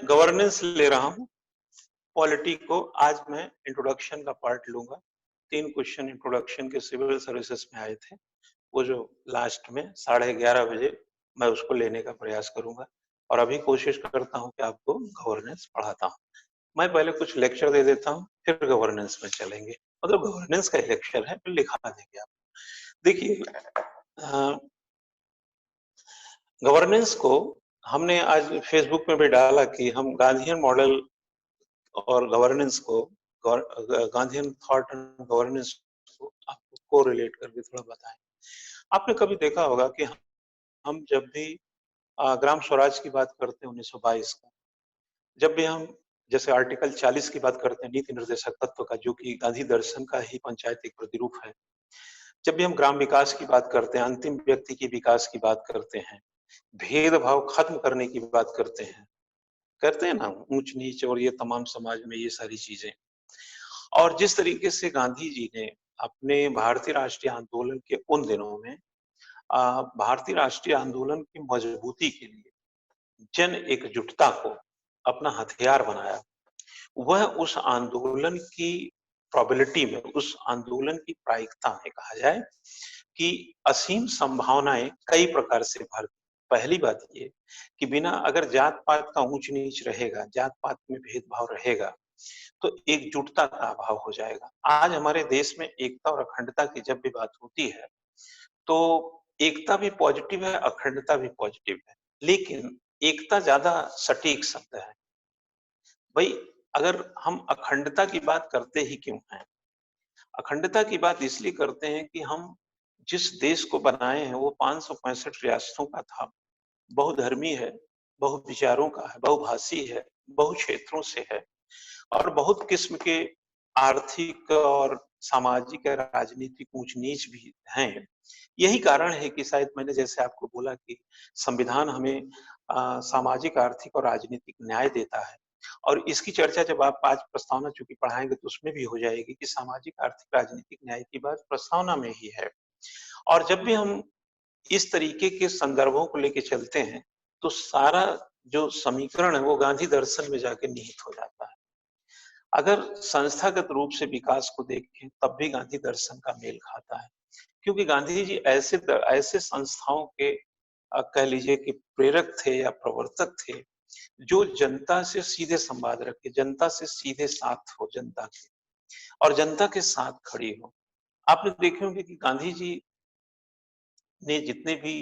Governance ले रहा हूँ। पॉलिटी को आज मैं इंट्रोडक्शन का पार्ट लूंगा। 3 क्वेश्चन इंट्रोडक्शन के सिविल सर्विसेज में आए थे, वो जो लास्ट में 11:30 बजे मैं उसको लेने का प्रयास करूंगा और अभी कोशिश करता हूं कि आपको गवर्नेंस पढ़ाता हूं। मैं पहले कुछ लेक्चर दे देता हूं, फिर गवर्नेंस में चलेंगे। मतलब गवर्नेंस का लेक्चर है, फिर लिखा देंगे आप। देखिए, गवर्नेंस को हमने आज फेसबुक में भी डाला कि हम गांधीयन मॉडल और गवर्नेंस को, गांधीयन थॉट एंड गवर्नेंस को आपको कोरिलेट करके थोड़ा बताएं। आपने कभी देखा होगा कि हम जब भी ग्राम स्वराज की बात करते हैं 1922 का, जब भी हम जैसे आर्टिकल 40 की बात करते हैं नीति निर्देशक तत्व का, जो कि गांधी दर्शन का ही पंचायत एक प्रतिरूप है। जब भी हम ग्राम विकास की बात करते हैं, अंतिम व्यक्ति के विकास की बात करते हैं, भेदभाव खत्म करने की बात करते हैं ना, ऊंच नीच और ये तमाम समाज में ये सारी चीजें। और जिस तरीके से गांधी जी ने अपने भारतीय राष्ट्रीय आंदोलन के उन दिनों में भारतीय राष्ट्रीय आंदोलन की मजबूती के लिए जन एकजुटता को अपना हथियार बनाया, वह उस आंदोलन की प्रोबेबिलिटी में, उस आंदोलन की प्रायिकता में कहा जाए कि असीम संभावनाएं कई प्रकार से भर। पहली बात ये कि बिना अगर जात पात का ऊंच नीच रहेगा, जात पात में भेदभाव रहेगा, तो एकजुटता का अभाव हो जाएगा। आज हमारे देश में एकता और अखंडता की जब भी बात होती है, तो एकता भी पॉजिटिव है, अखंडता भी पॉजिटिव है, लेकिन एकता ज्यादा सटीक शब्द है। भाई, अगर हम अखंडता की बात करते ही क्यों हैं? अखंडता की बात इसलिए करते हैं कि हम जिस देश को बनाए हैं वो 565 रियासतों का था, बहुधर्मी है, बहु विचारों का है, बहुभाषी है, बहु क्षेत्रों से है और बहुत किस्म के आर्थिक और सामाजिक और राजनीतिक ऊंच नीच भी हैं। यही कारण है कि शायद मैंने जैसे आपको बोला कि संविधान हमें सामाजिक, आर्थिक और राजनीतिक न्याय देता है और इसकी चर्चा जब आप आज प्रस्तावना चूंकि पढ़ाएंगे तो उसमें भी हो जाएगी कि सामाजिक, आर्थिक, राजनीतिक न्याय की बात प्रस्तावना में ही है। और जब भी हम इस तरीके के संदर्भों को लेके चलते हैं, तो सारा जो समीकरण है वो गांधी दर्शन में जाके निहित हो जाता है। अगर संस्थागत रूप से विकास को देखें तब भी गांधी दर्शन का मेल खाता है, क्योंकि गांधी जी ऐसे संस्थाओं के कह लीजिए कि प्रेरक थे या प्रवर्तक थे, जो जनता से सीधे संवाद रखे, जनता से सीधे साथ हो, जनता के और जनता के साथ खड़ी हो। आपने देखे होंगे कि गांधी जी ने जितने भी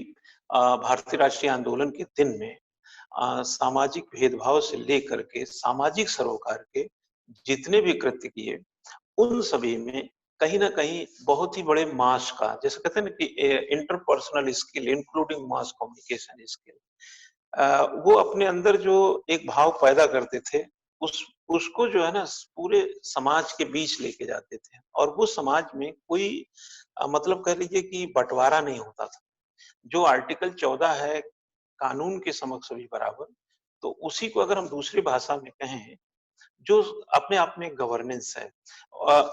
भारतीय राष्ट्रीय आंदोलन के दिन में सामाजिक भेदभाव से लेकर के सामाजिक सरोकार के जितने भी कृत्य किए, उन सभी में कहीं ना कहीं बहुत ही बड़े मास का, जैसे कहते हैं ना कि interpersonal skill including mass communication skill, वो अपने अंदर जो एक भाव पैदा करते थे, उस उसको जो है ना पूरे समाज के बीच लेके जाते थे और वो समाज में कोई मतलब कह लीजिए कि बंटवारा नहीं होता था। जो आर्टिकल 14 है, कानून के समक्ष सभी बराबर, तो उसी को अगर हम दूसरी भाषा में कहें, जो अपने आप में गवर्नेंस है,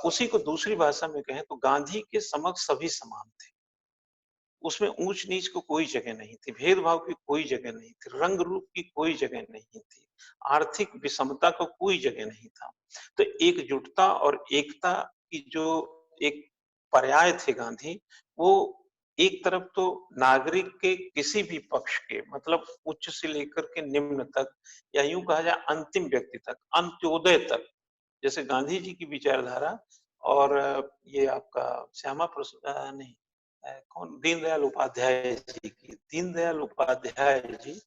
उसी को दूसरी भाषा में कहें तो गांधी के समक्ष सभी समान थे। उसमें ऊंच नीच को कोई जगह नहीं थी, भेदभाव की कोई जगह नहीं थी, रंग रूप की कोई जगह नहीं थी, आर्थिक विषमता को कोई जगह नहीं था। तो एकजुटता और एकता की जो एक पर्याय थे गांधी, वो एक तरफ तो नागरिक के किसी भी पक्ष के, मतलब उच्च से लेकर के निम्न तक, या यूं कहा जाए अंतिम व्यक्ति तक, अंत्योदय तक, जैसे गांधी जी की विचारधारा और ये आपका श्यामा प्रसाद नहीं, कौन, दीनदयाल उपाध्याय जी की, दीनदयाल उपाध्याय जी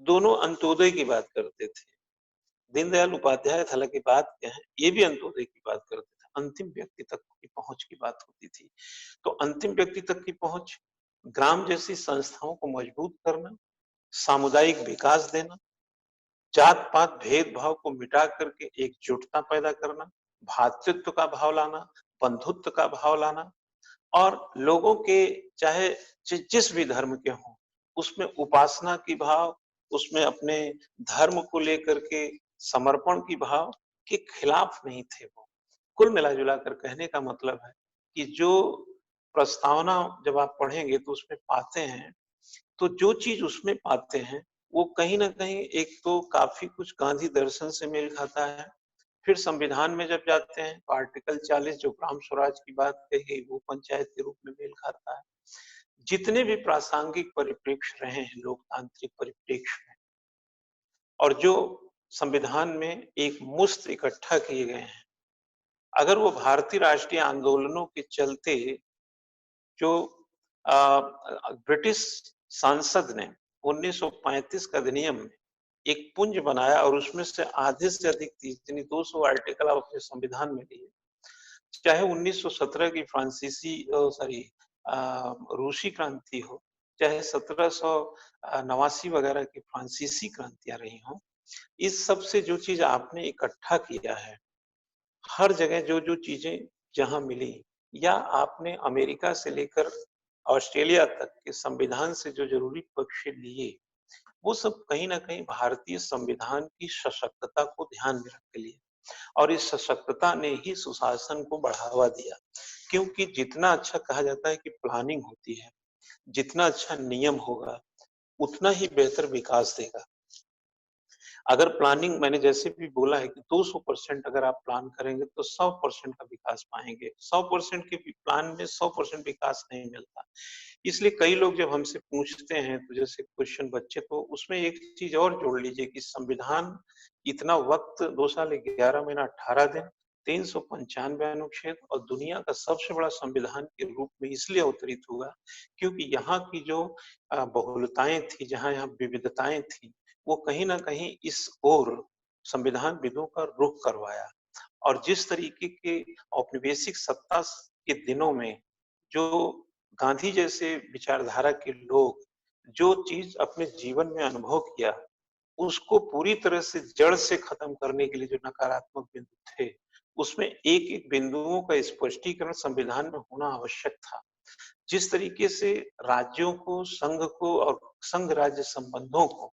दोनों अंत्योदय की बात करते थे। दीनदयाल उपाध्याय हालांकि बात क्या है, ये भी अंत्योदय की बात करते थे, अंतिम व्यक्ति तक की पहुंच की बात होती थी। तो अंतिम व्यक्ति तक की पहुंच, ग्राम जैसी संस्थाओं को मजबूत करना, सामुदायिक विकास देना, जात पात भेदभाव को मिटा करके एकजुटता पैदा करना, भ्रातृत्व का भाव लाना, बंधुत्व का भाव लाना और लोगों के चाहे जिस भी धर्म के हों, उसमें उपासना की भाव, उसमें अपने धर्म को लेकर के समर्पण की भाव के खिलाफ नहीं थे वो। कुल मिला जुला कर कहने का मतलब है कि जो प्रस्तावना जब आप पढ़ेंगे तो उसमें पाते हैं, तो जो चीज उसमें पाते हैं वो कहीं न कहीं एक तो काफ़ी कुछ गांधी दर्शन से मेल खाता है। फिर संविधान में जब जाते हैं तो आर्टिकल 40 जो ग्राम स्वराज की बात कही गई वो पंचायत के रूप में मेल खाता है। जितने भी प्रासंगिक परिप्रेक्ष्य रहे हैं लोकतांत्रिक परिप्रेक्ष्य में और जो संविधान में एक मुश्त इकट्ठा किए गए हैं, अगर वो भारतीय राष्ट्रीय आंदोलनों के चलते जो ब्रिटिश सांसद ने 1935 का अधिनियम में एक पुंज बनाया और उसमें से आधे से अधिक यानी 200 आर्टिकल आप अपने संविधान में लिए, चाहे 1917 की फ्रांसीसी सॉरी रूसी क्रांति हो, चाहे 1789 वगैरह की फ्रांसीसी क्रांतियां रही हों, इस सब से जो चीज आपने इकट्ठा किया है, हर जगह जो जो चीजें जहां मिली, या आपने अमेरिका से लेकर ऑस्ट्रेलिया तक के संविधान से जो जरूरी पक्ष लिए, वो सब कहीं ना कहीं भारतीय संविधान की सशक्तता को ध्यान में रख के लिए, और इस सशक्तता ने ही सुशासन को बढ़ावा दिया। क्योंकि जितना अच्छा कहा जाता है कि प्लानिंग होती है, जितना अच्छा नियम होगा उतना ही बेहतर विकास देगा। अगर प्लानिंग, मैंने जैसे भी बोला है कि 200% अगर आप प्लान करेंगे तो 100% का विकास पाएंगे। 100% के प्लान में 100% विकास नहीं मिलता। इसलिए कई लोग जब हमसे पूछते हैं तो जैसे क्वेश्चन बच्चे, तो उसमें एक चीज और जोड़ लीजिए कि संविधान इतना वक्त 2 साल 11 महीना 18 दिन 395 अनुच्छेद और दुनिया का सबसे बड़ा संविधान के रूप में इसलिए अवतरित हुआ क्योंकि यहाँ की जो बहुलताएं थी, जहाँ यहाँ विविधताएं थी, वो कहीं ना कहीं इस ओर संविधान विदों का रुख करवाया। और जिस तरीके के औपनिवेशिक सत्ता के दिनों में जो गांधी जैसे विचारधारा के लोग जो चीज अपने जीवन में अनुभव किया, उसको पूरी तरह से जड़ से खत्म करने के लिए जो नकारात्मक बिंदु थे, उसमें एक एक बिंदुओं का स्पष्टीकरण संविधान में होना आवश्यक था। जिस तरीके से राज्यों को, संघ को और संघ राज्य संबंधों को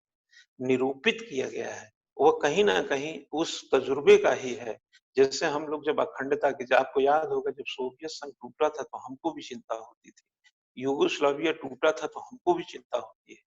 निरूपित किया गया है, वो कहीं ना कहीं उस तजुर्बे का ही है। जैसे हम लोग जब अखंडता की, आपको याद होगा जब सोवियत संघ टूटा था तो हमको भी चिंता होती थी, यूगोस्लाविया टूटा था तो हमको भी चिंता होती है।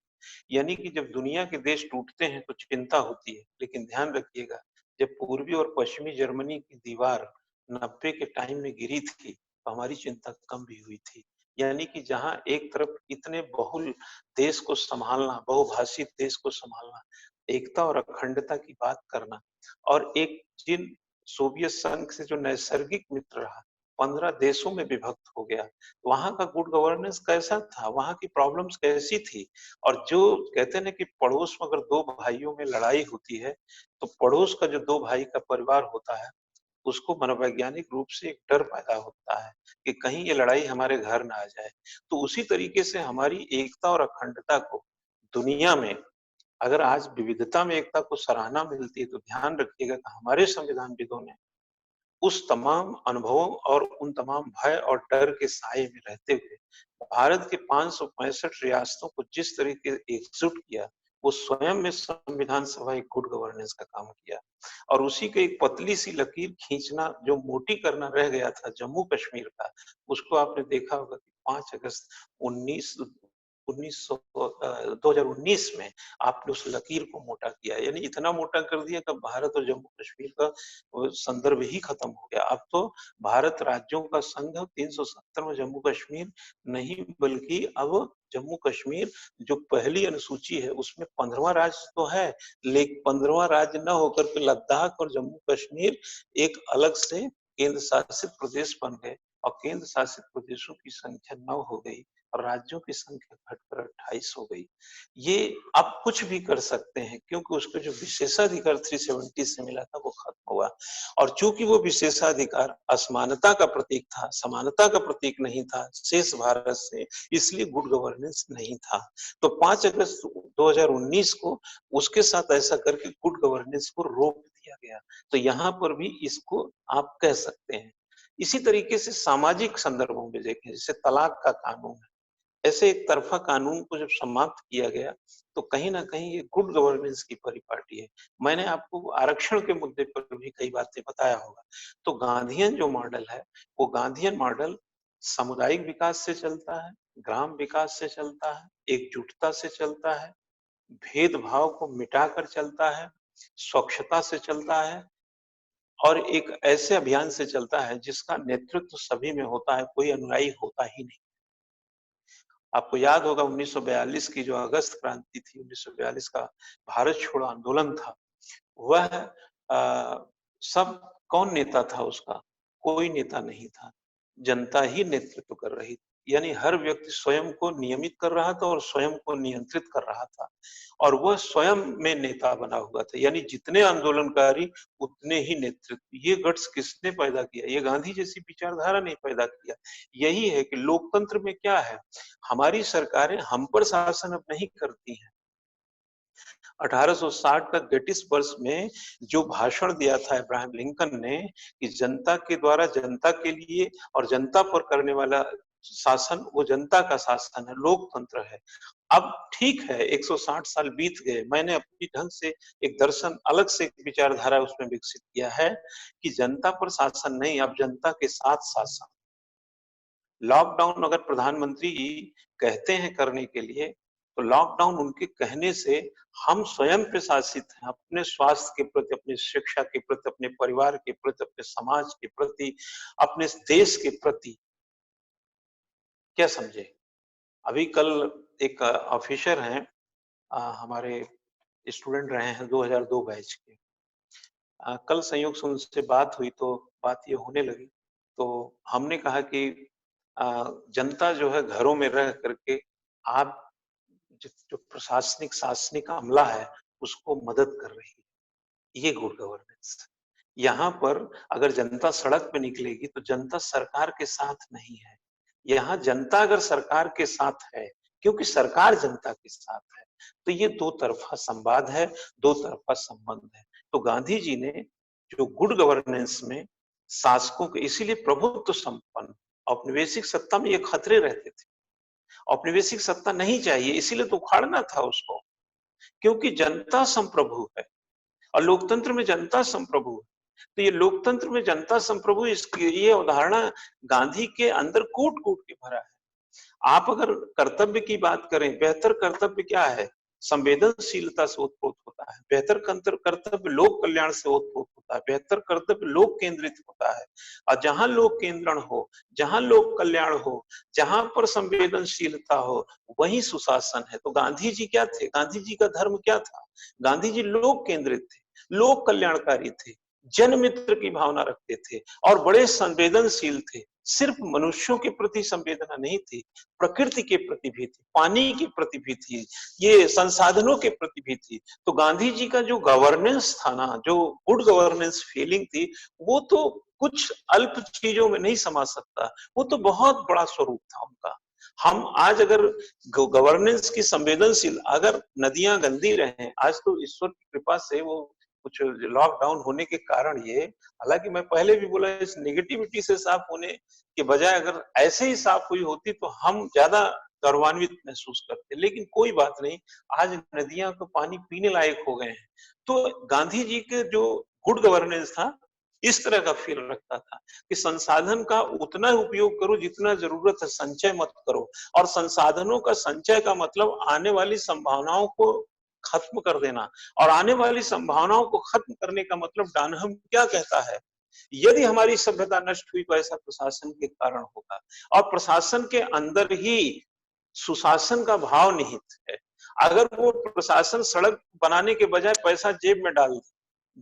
यानी कि जब दुनिया के देश टूटते हैं तो चिंता होती है, लेकिन ध्यान रखिएगा जब पूर्वी और पश्चिमी जर्मनी की दीवार 90 के टाइम में गिरी थी तो हमारी चिंता कम भी हुई थी। यानी कि जहां एक तरफ इतने बहुल देश को संभालना, बहुभाषित देश को संभालना, एकता और अखंडता की बात करना, और एक जिन सोवियत संघ से जो नैसर्गिक मित्र रहा 15 देशों में विभक्त हो गया, वहां का गुड गवर्नेंस कैसा था, वहां की प्रॉब्लम्स कैसी थी। और जो कहते हैं ना कि पड़ोस में अगर दो भाइयों में लड़ाई होती है तो पड़ोस का जो दो भाई का परिवार होता है उसको मनोवैज्ञानिक रूप से एक डर पैदा होता है कि कहीं ये लड़ाई हमारे घर ना आ जाए। तो उसी तरीके से हमारी एकता और अखंडता को दुनिया में, अगर आज विविधता में एकता को सराहना मिलती है, तो ध्यान रखिएगा कि हमारे संविधानविदों ने उस तमाम अनुभवों और उन तमाम भय और डर के साए में रहते हुए भारत के 565 रियासतों को जिस तरीके एकजुट किया, वो स्वयं में संविधान सभा एक गुड गवर्नेंस का काम किया। और उसी के एक पतली सी लकीर खींचना, जो मोटी करना रह गया था जम्मू कश्मीर का, उसको आपने देखा होगा कि 5 अगस्त 19 1900 2019 में आपने उस लकीर को मोटा किया, यानी इतना मोटा कर दिया कि भारत और जम्मू कश्मीर का संदर्भ ही खत्म हो गया। अब तो भारत राज्यों का संघ 370 में जम्मू कश्मीर नहीं, बल्कि अब जम्मू कश्मीर जो पहली अनुसूची है उसमें 15वां राज्य तो है, लेकिन 15वां राज्य न होकर के लद्दाख और जम्मू कश्मीर एक अलग से केंद्र शासित प्रदेश बन गए, और केंद्र शासित प्रदेशों की संख्या 9 हो गई और राज्यों की संख्या घटकर 28 हो गई। ये आप कुछ भी कर सकते हैं क्योंकि उसको जो विशेषाधिकार 370 से मिला था वो खत्म हुआ। और चूंकि वो विशेषाधिकार असमानता का प्रतीक था, समानता का प्रतीक नहीं था शेष भारत से, इसलिए गुड गवर्नेंस नहीं था। तो 5 अगस्त 2019 को उसके साथ ऐसा करके गुड गवर्नेंस को रोक दिया गया। तो यहाँ पर भी इसको आप कह सकते हैं। इसी तरीके से सामाजिक संदर्भों में देखें, जैसे तलाक का कानून है, ऐसे एक तरफा कानून को जब समाप्त किया गया तो कहीं ना कहीं ये गुड गवर्नेंस की परिपाटी है। मैंने आपको आरक्षण के मुद्दे पर भी कई बातें बताया होगा। तो गांधीयन जो मॉडल है, वो गांधीयन मॉडल सामुदायिक विकास से चलता है, ग्राम विकास से चलता है, एकजुटता से चलता है, भेदभाव को मिटाकर चलता है, स्वच्छता से चलता है और एक ऐसे अभियान से चलता है जिसका नेतृत्व सभी में होता है, कोई अनुयायी होता ही नहीं। आपको याद होगा 1942 की जो अगस्त क्रांति थी, 1942 का भारत छोड़ो आंदोलन था, वह सब कौन नेता था उसका? कोई नेता नहीं था। जनता ही नेतृत्व कर रही थी। यानी हर व्यक्ति स्वयं को नियमित कर रहा था और स्वयं को नियंत्रित कर रहा था और वह स्वयं में नेता बना हुआ था। यानी जितने आंदोलनकारी उतने ही नेतृत्व। ये गट्स किसने पैदा किया? ये गांधी जैसी विचारधारा ने पैदा किया। यही है कि लोकतंत्र में क्या है, हमारी सरकारें हम पर शासन अब नहीं करती हैं। 1860 का गेटिसबर्ग में जो भाषण दिया था अब्राहम लिंकन ने कि जनता के द्वारा जनता के लिए और जनता पर करने वाला शासन वो जनता का शासन है, लोकतंत्र है। अब ठीक है 160 साल बीत गए, मैंने अपनी ढंग से एक दर्शन अलग से एक विचारधारा उसमें विकसित किया है कि जनता पर शासन नहीं, अब जनता के साथ शासन। लॉकडाउन अगर प्रधानमंत्री कहते हैं करने के लिए तो लॉकडाउन उनके कहने से हम स्वयं पे शासित हैं, अपने स्वास्थ्य के प्रति, अपनी शिक्षा के प्रति, अपने परिवार के प्रति, अपने समाज के प्रति, अपने देश के प्रति। क्या समझे? अभी कल एक ऑफिसर हैं, हमारे स्टूडेंट रहे हैं 2002 बैच के। कल संयोग से उनसे बात हुई तो बात ये होने लगी तो हमने कहा कि जनता जो है घरों में रह करके आप जो प्रशासनिक शासनिक अमला है उसको मदद कर रही है। ये गुड गवर्नेंस। यहाँ पर अगर जनता सड़क पे निकलेगी तो जनता सरकार के साथ नहीं है। यहाँ जनता अगर सरकार के साथ है क्योंकि सरकार जनता के साथ है तो ये दो तरफा संवाद है, दो तरफा संबंध है। तो गांधी जी ने जो गुड गवर्नेंस में शासकों के इसीलिए प्रभुत्व संपन्न औपनिवेशिक सत्ता में ये खतरे रहते थे। औपनिवेशिक सत्ता नहीं चाहिए इसीलिए तो उखाड़ना था उसको, क्योंकि जनता संप्रभु है और लोकतंत्र में जनता संप्रभु है। तो ये लोकतंत्र में जनता संप्रभु इसकी ये अवधारणा गांधी के अंदर कूट कूट के भरा है। आप अगर कर्तव्य की बात करें, बेहतर कर्तव्य क्या है? संवेदनशीलता से ओतप्रोत होता है। बेहतर कर्तव्य लोक कल्याण से ओतप्रोत होता है। बेहतर कर्तव्य लोक केंद्रित होता है और जहां लोक केंद्रण हो, जहां लोक कल्याण हो, जहां पर संवेदनशीलता हो, वही सुशासन है। तो गांधी जी क्या थे? गांधी जी का धर्म क्या था? गांधी जी लोक केंद्रित थे, लोक कल्याणकारी थे, जन मित्र की भावना रखते थे और बड़े संवेदनशील थे। सिर्फ मनुष्यों के प्रति संवेदना नहीं थी, प्रकृति के प्रति भी थी, पानी के प्रति भी थी, ये संसाधनों के प्रति भी थी। तो गांधी जी का जो गवर्नेंस था ना, जो गुड गवर्नेंस फीलिंग थी, वो तो कुछ अल्प चीजों में नहीं समा सकता, वो तो बहुत बड़ा स्वरूप था उनका। हम आज अगर गवर्नेंस की संवेदनशील, अगर नदियां गंदी रहे, आज तो ईश्वर की कृपा से वो कुछ लॉकडाउन होने के कारण ये, हालांकि मैं पहले भी बोला इस नेगेटिविटी से साफ होने के बजाय अगर ऐसे ही साफ हुई होती तो हम ज्यादा गौरवान्वित महसूस करते। लेकिन कोई बात नहीं, आज नदियां तो पानी पीने लायक हो गए हैं। तो गांधी जी के जो गुड गवर्नेंस था इस तरह का फील रखता था कि संसाधन का उतना उपयोग करो जितना जरूरत है, संचय मत करो। और संसाधनों का संचय का मतलब आने वाली संभावनाओं को खत्म कर देना। और आने वाली संभावनाओं को खत्म करने का मतलब डानहम क्या कहता है? यदि हमारी सभ्यता नष्ट हुई तो ऐसा प्रशासन के कारण होगा और प्रशासन के अंदर ही सुशासन का भाव निहित है। अगर वो प्रशासन सड़क बनाने के बजाय पैसा जेब में डाल दे,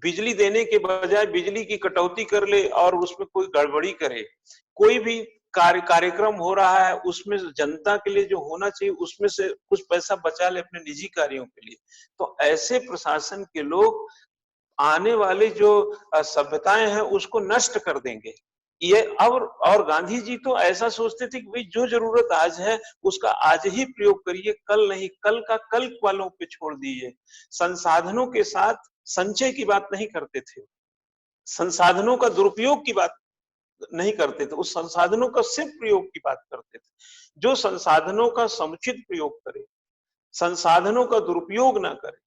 बिजली देने के बजाय बिजली की कटौती कर ले और उसमें कोई गड़बड़ी करे, कोई भी कार्यक्रम हो रहा है उसमें जनता के लिए जो होना चाहिए उसमें से कुछ पैसा बचा ले अपने निजी कार्यों के लिए, तो ऐसे प्रशासन के लोग आने वाले जो सभ्यताएं हैं उसको नष्ट कर देंगे। ये और गांधी जी तो ऐसा सोचते थे कि भाई जो जरूरत आज है उसका आज ही प्रयोग करिए, कल नहीं, कल का कल वालों पे छोड़ दीजिए। संसाधनों के साथ संचय की बात नहीं करते थे, संसाधनों का दुरुपयोग की बात नहीं करते थे, उस संसाधनों का सिर्फ प्रयोग की बात करते थे। जो संसाधनों का समुचित प्रयोग करे, संसाधनों का दुरुपयोग ना करे,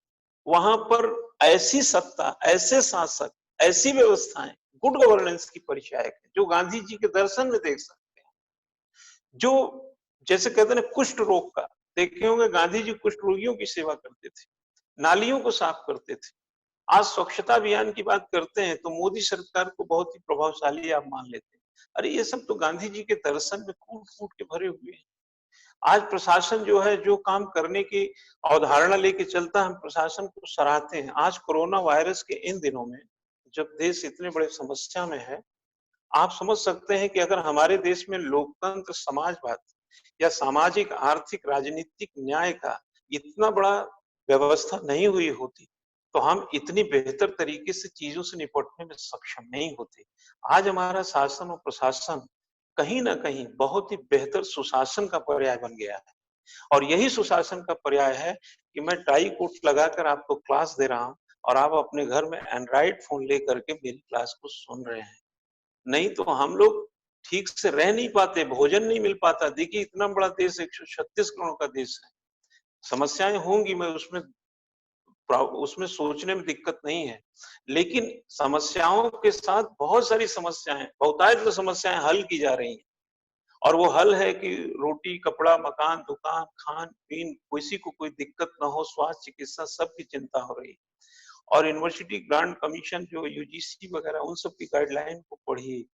वहां पर ऐसी सत्ता, ऐसे शासक, ऐसी व्यवस्थाएं गुड गवर्नेंस की परिचायक है, जो गांधी जी के दर्शन में देख सकते हैं। जो जैसे कहते हैं कुष्ठ रोग का देखे होंगे गांधी जी कुष्ठ रोगियों की सेवा करते थे, नालियों को साफ करते थे। आज स्वच्छता अभियान की बात करते हैं तो मोदी सरकार को बहुत ही प्रभावशाली आप मान लेते हैं। अरे ये सब तो गांधी जी के दर्शन में कूट-कूट के भरे हुए हैं। आज प्रशासन जो है, जो काम करने की अवधारणा लेके चलता है, हम प्रशासन को सराहते हैं। आज कोरोना वायरस के इन दिनों में जब देश इतने बड़े समस्या में है, आप समझ सकते हैं कि अगर हमारे देश में लोकतंत्र, समाजवाद या सामाजिक, आर्थिक, राजनीतिक न्याय का इतना बड़ा व्यवस्था नहीं हुई होती, तो हम इतनी बेहतर तरीके से चीजों से निपटने में सक्षम नहीं होते। आज हमारा शासन और प्रशासन कहीं न कहीं बहुत ही बेहतर सुशासन का पर्याय बन गया है। और यही सुशासन का पर्याय है कि मैं टाई कोट लगाकर आपको क्लास दे रहा हूँ और आप अपने घर में एंड्रॉइड फ़ोन लेकर के मेरी क्लास को सुन रहे हैं। नहीं तो हम लोग ठीक से रह नहीं पाते, भोजन नहीं मिल पाता। देखिए इतना बड़ा देश 136 करोड़ का देश है। समस्याएँ होंगी, मैं उसमें सोचने में दिक्कत नहीं है। लेकिन समस्याओं के साथ बहुत सारी समस्याएँ, बहुतायत में समस्याएँ हल की जा रही हैं। और वो हल है कि रोटी, कपड़ा, मकान, दुकान, खान-पीन, किसी को कोई दिक्कत ना हो, स्वास्थ्य, चिकित्सा सबकी चिंता हो रही है। और यूनिवर्सिटी ग्रांट कमीशन जो यूजीसी वगैरह उन सब की गाइडलाइन को पढ़िए,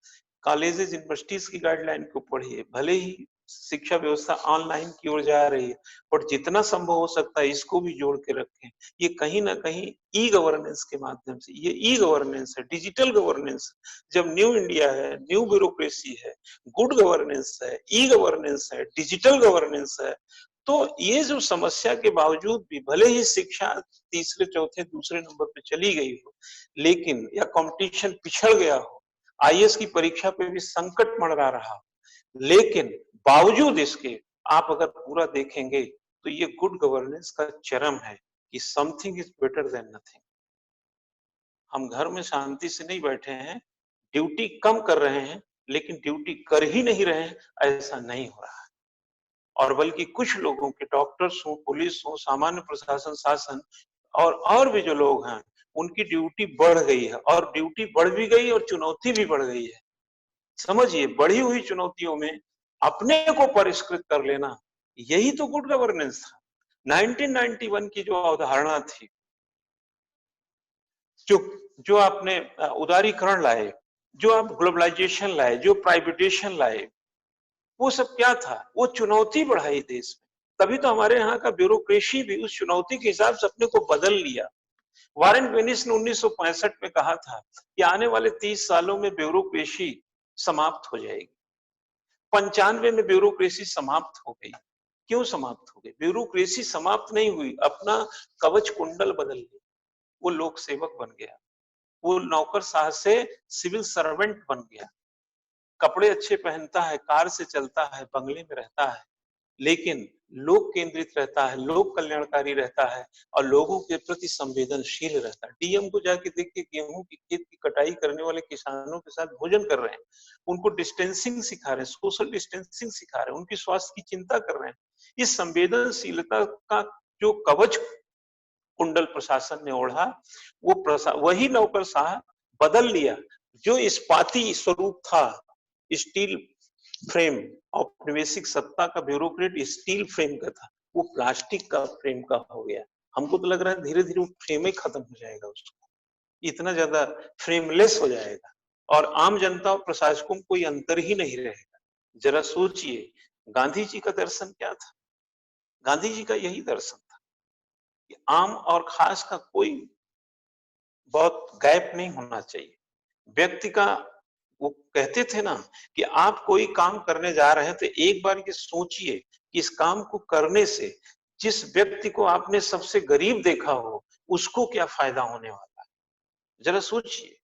कॉलेजेस यूनिवर्सिटीज की गाइडलाइन को पढ़िए। भले ही शिक्षा व्यवस्था ऑनलाइन की ओर जा रही है, पर जितना संभव हो सकता है इसको भी जोड़ के रखें। ये कहीं ना कहीं ई गवर्नेंस के माध्यम से, ये ई गवर्नेंस है, डिजिटल गवर्नेंस। जब न्यू इंडिया है, न्यू ब्यूरोक्रेसी है, गुड गवर्नेंस है, ई गवर्नेंस है, डिजिटल गवर्नेंस है, तो ये जो समस्या के बावजूद भी भले ही शिक्षा तीसरे, चौथे, दूसरे नंबर पे चली गई हो, लेकिन या कंपटीशन पिछड़ गया हो, आईएएस की परीक्षा पे भी संकट मंडरा रहा हो, लेकिन बावजूद इसके आप अगर पूरा देखेंगे तो ये गुड गवर्नेंस का चरम है कि something is better than nothing. हम घर में शांति से नहीं बैठे हैं, ड्यूटी कम कर रहे हैं, लेकिन ड्यूटी कर ही नहीं रहे हैं, ऐसा नहीं हो रहा है। और बल्कि कुछ लोगों के, डॉक्टर्स हो, पुलिस हो, सामान्य प्रशासन, शासन और भी जो लोग हैं, उनकी ड्यूटी बढ़ गई है और ड्यूटी बढ़ भी गई और चुनौती भी बढ़ गई है। समझिए, बढ़ी हुई चुनौतियों में अपने को परिष्कृत कर लेना, यही तो गुड गवर्नेंस था। 1991 की जो अवधारणा थी, जो जो आपने उदारीकरण लाए, जो आप ग्लोबलाइजेशन लाए, जो प्राइवेटेशन लाए, वो सब क्या था? वो चुनौती बढ़ाई देश में। तभी तो हमारे यहाँ का ब्यूरोक्रेसी भी उस चुनौती के हिसाब से अपने को बदल लिया। वारेन वेनिस ने 1965 में कहा था कि आने वाले 30 सालों में ब्यूरोक्रेसी समाप्त हो जाएगी। 95 में ब्यूरोक्रेसी समाप्त हो गई। क्यों समाप्त हो गई? ब्यूरोक्रेसी समाप्त नहीं हुई, अपना कवच कुंडल बदल लिया। वो लोक सेवक बन गया, वो नौकरशाह से सिविल सर्वेंट बन गया। कपड़े अच्छे पहनता है, कार से चलता है, बंगले में रहता है, लेकिन लोक केंद्रित रहता है, लोक कल्याणकारी रहता है और लोगों के प्रति संवेदनशील रहता है। डीएम को जाके देखिए, गेहूं की खेत की कटाई करने वाले किसानों के साथ भोजन कर रहे हैं, उनको डिस्टेंसिंग सिखा रहे हैं, सोशल डिस्टेंसिंग सिखा रहे हैं, उनकी स्वास्थ्य की चिंता कर रहे हैं। इस संवेदनशीलता का जो कवच कुंडल प्रशासन ने ओढ़ा, वही नौकरशाह बदल लिया। जो इस्पाती स्वरूप था, स्टील फ्रेम, औपनिवेशिक सत्ता का ब्यूरोक्रेट स्टील फ्रेम का था, वो प्लास्टिक का फ्रेम का हो गया। हमको तो लग रहा है धीरे धीरे वो फ्रेम ही खत्म हो जाएगा, उसका इतना ज्यादा फ्रेमलेस हो जाएगा और आम जनता और प्रशासकों में कोई अंतर ही नहीं रहेगा। जरा सोचिए, गांधी जी का दर्शन क्या था? गांधी जी का यही दर्शन था कि आम और खास का कोई बहुत गैप नहीं होना चाहिए। व्यक्ति का, वो कहते थे ना कि आप कोई काम करने जा रहे हैं तो एक बार ये सोचिए कि इस काम को करने से जिस व्यक्ति को आपने सबसे गरीब देखा हो, उसको क्या फायदा होने वाला है। जरा सोचिए,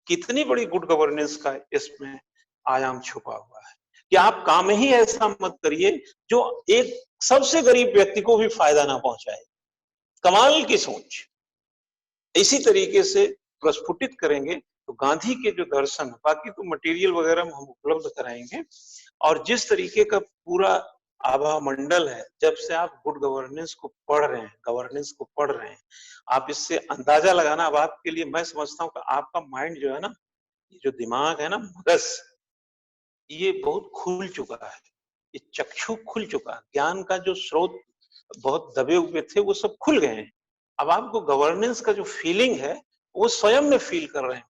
कितनी बड़ी गुड गवर्नेंस का इसमें आयाम छुपा हुआ है कि आप काम ही ऐसा मत करिए जो एक सबसे गरीब व्यक्ति को भी फायदा ना पहुंचाए। कमाल की सोच। इसी तरीके से प्रस्फुटित करेंगे तो गांधी के जो दर्शन, बाकी तो मटेरियल वगैरह हम उपलब्ध कराएंगे, और जिस तरीके का पूरा आभा मंडल है, जब से आप गुड गवर्नेंस को पढ़ रहे हैं, गवर्नेंस को पढ़ रहे हैं, आप इससे अंदाजा लगाना। अब आपके लिए मैं समझता हूँ कि आपका माइंड जो है ना, ये जो दिमाग है ना, मगज, ये बहुत खुल चुका है। ये चक्षु खुल चुका, ज्ञान का जो स्रोत बहुत दबे हुए थे वो सब खुल गए हैं। अब आपको गवर्नेंस का जो फीलिंग है वो स्वयं में फील कर रहे हैं,